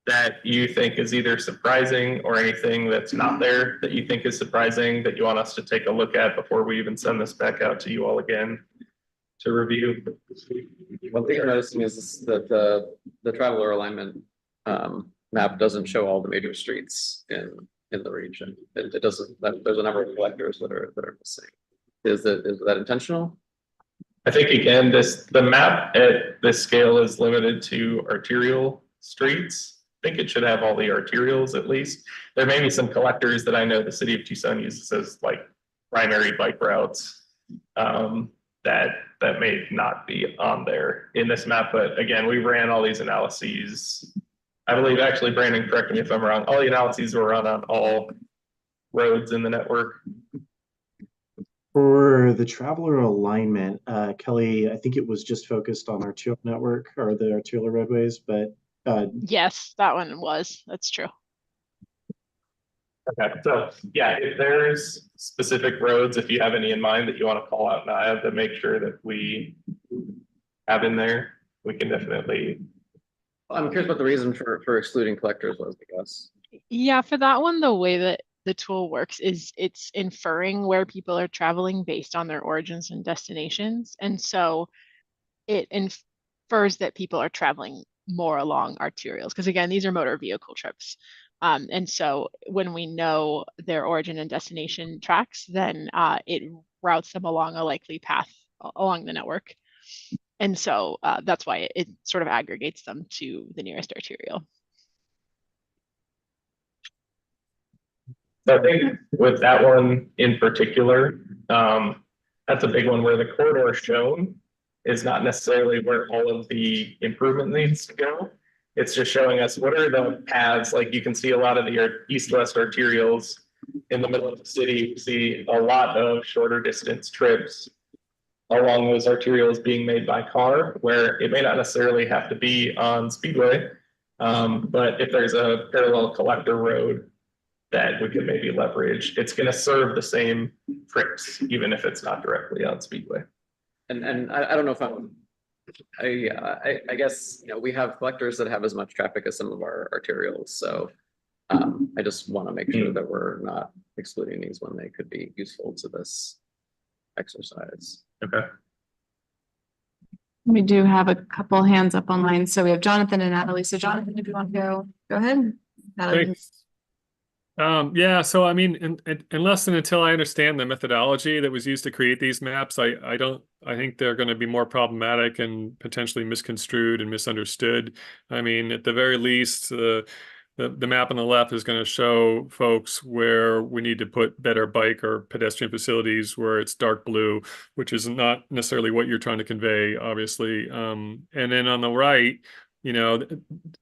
that you think is either surprising, or anything that's not there that you think is surprising that you want us to take a look at before we even send this back out to you all again to review? One thing I'm noticing is that the traveler alignment map doesn't show all the major streets in the region. It doesn't. There's a number of collectors that are missing. Is that intentional? I think again, the map at this scale is limited to arterial streets. I think it should have all the arterials at least. There may be some collectors that I know the city of Tucson uses as like primary bike routes, that may not be on there in this map. But again, we ran all these analyses. I believe, actually, Brandon, correct me if I'm wrong, all the analyses were run on all roads in the network. For the traveler alignment, Kelly, I think it was just focused on arterial network or the arterial roadways, but yes, that one was. That's true. Okay, so yeah, if there's specific roads, if you have any in mind that you want to call out, and I have to make sure that we have in there, we can definitely. I'm curious what the reason for excluding collectors was, I guess. Yeah, for that one, the way that the tool works is it's inferring where people are traveling based on their origins and destinations. And so it infers that people are traveling more along arterials, because again, these are motor vehicle trips. And so when we know their origin and destination tracks, then it routes them along a likely path along the network. And so that's why it sort of aggregates them to the nearest arterial. So I think with that one in particular, that's a big one where the corridor shown is not necessarily where all of the improvement needs to go. It's just showing us what are the paths, like you can see a lot of the east-west arterials in the middle of the city. You see a lot of shorter distance trips along those arterials being made by car, where it may not necessarily have to be on Speedway. But if there's a parallel collector road that we could maybe leverage, it's going to serve the same trips, even if it's not directly on Speedway. And I don't know if I guess, you know, we have collectors that have as much traffic as some of our arterials, so I just want to make sure that we're not excluding these when they could be useful to this exercise. Okay. We do have a couple hands up online. So we have Jonathan and Natalie. So Jonathan, if you want to go ahead. Natalie. Thanks. Yeah, so I mean, unless and until I understand the methodology that was used to create these maps, I think they're going to be more problematic and potentially misconstrued and misunderstood. I mean, at the very least, the map on the left is going to show folks where we need to put better bike or pedestrian facilities where it's dark blue, which is not necessarily what you're trying to convey, obviously. And then on the right, you know,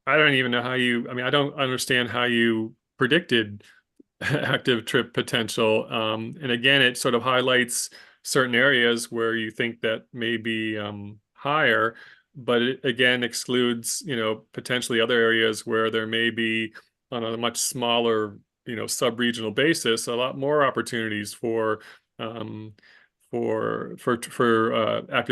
I don't even know how you, I mean, I don't understand how you predicted active trip potential. And again, it sort of highlights certain areas where you think that may be higher, but it again excludes, you know, potentially other areas where there may be on a much smaller, you know, sub-regional basis, a lot more opportunities for active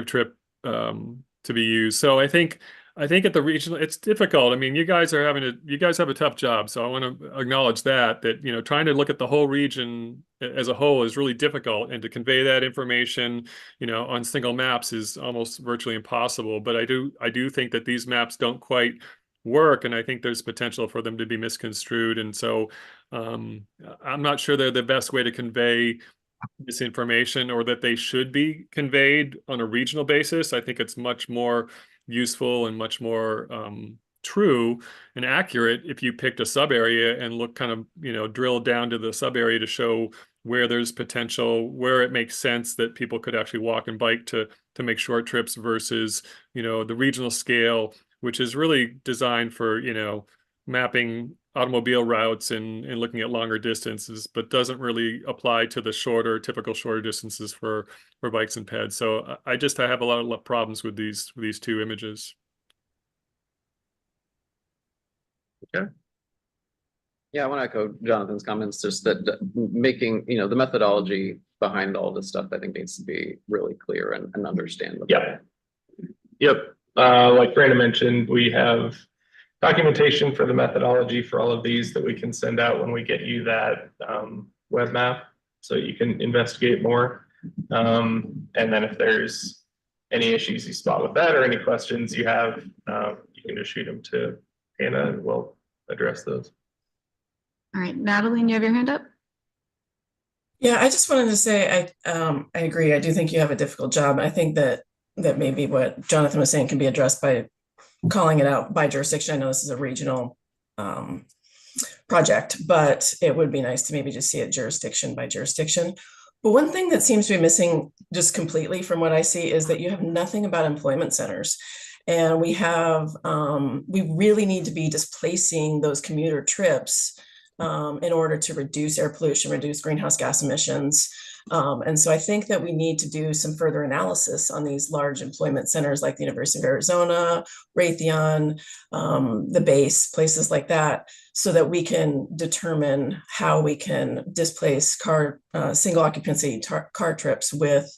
trip to be used. So I think at the regional, it's difficult. I mean, you guys have a tough job. So I want to acknowledge that, you know, trying to look at the whole region as a whole is really difficult, and to convey that information, you know, on single maps is almost virtually impossible. But I do think that these maps don't quite work, and I think there's potential for them to be misconstrued. And so I'm not sure they're the best way to convey this information, or that they should be conveyed on a regional basis. I think it's much more useful and much more true and accurate if you picked a sub area and look kind of, you know, drill down to the sub area to show where there's potential, where it makes sense that people could actually walk and bike to make short trips versus, you know, the regional scale, which is really designed for, you know, mapping automobile routes and looking at longer distances, but doesn't really apply to the typical shorter distances for bikes and peds. So I have a lot of problems with these two images. Okay. Yeah, I want to echo Jonathan's comments, just that making, you know, the methodology behind all this stuff, I think needs to be really clear and understandable. Yeah. Yep. Like Brandon mentioned, we have documentation for the methodology for all of these that we can send out when we get you that web map, so you can investigate more. And then if there's any issues you spot with that or any questions you have, you can just shoot them to Hannah and we'll address those. All right, Natalie, you have your hand up? Yeah, I just wanted to say I agree. I do think you have a difficult job. I think that maybe what Jonathan was saying can be addressed by calling it out by jurisdiction. I know this is a regional project, but it would be nice to maybe just see it jurisdiction by jurisdiction. But one thing that seems to be missing just completely from what I see is that you have nothing about employment centers. And we really need to be displacing those commuter trips in order to reduce air pollution, reduce greenhouse gas emissions. And so I think that we need to do some further analysis on these large employment centers like the University of Arizona, Raytheon, the base, places like that, so that we can determine how we can displace single occupancy car trips with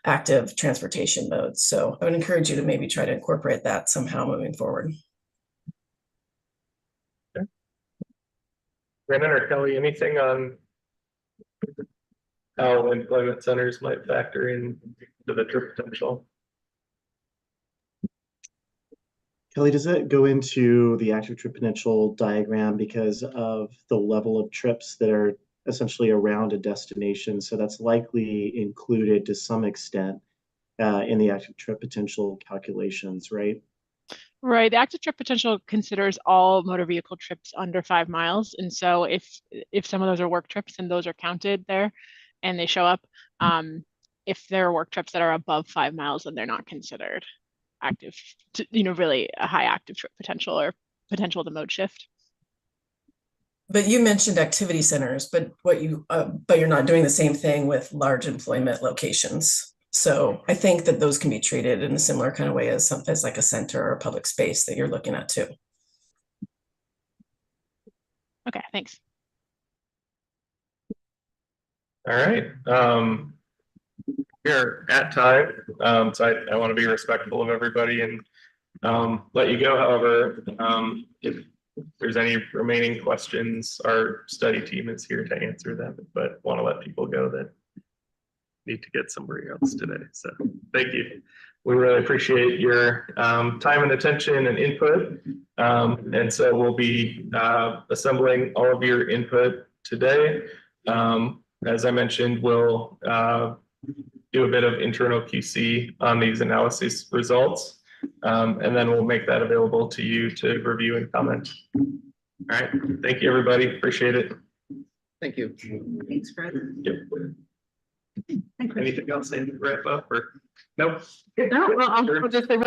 active transportation modes. So I would encourage you to maybe try to incorporate that somehow moving forward. Okay. Brandon or Kelly, anything on how employment centers might factor in to the trip potential? Kelly, does it go into the active trip potential diagram because of the level of trips that are essentially around a destination? So that's likely included to some extent in the active trip potential calculations, right? Right, the active trip potential considers all motor vehicle trips under 5 miles, and so if some of those are work trips, then those are counted there, and they show up. If there are work trips that are above 5 miles, then they're not considered active, really a high active trip potential or potential to mode shift. But you mentioned activity centers, but but you're not doing the same thing with large employment locations. So I think that those can be treated in a similar kind of way as like a center or a public space that you're looking at too. Okay, thanks. All right. We're at time, so I want to be respectful of everybody and let you go. However, if there's any remaining questions, our study team is here to answer them, but want to let people go that need to get somewhere else today. So thank you. We really appreciate your time and attention and input. And so we'll be assembling all of your input today. As I mentioned, we'll do a bit of internal QC on these analysis results. And then we'll make that available to you to review and comment. All right. Thank you, everybody. Appreciate it. Thank you. Thanks, Fred. Yep. Anything else to wrap up or nope? No, well, I'll just say,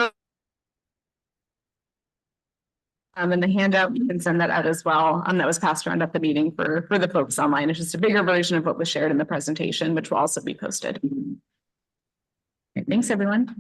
and the handout, you can send that out as well. That was passed around at the meeting for the folks online. It's just a bigger version of what was shared in the presentation, which will also be posted. Okay, thanks, everyone.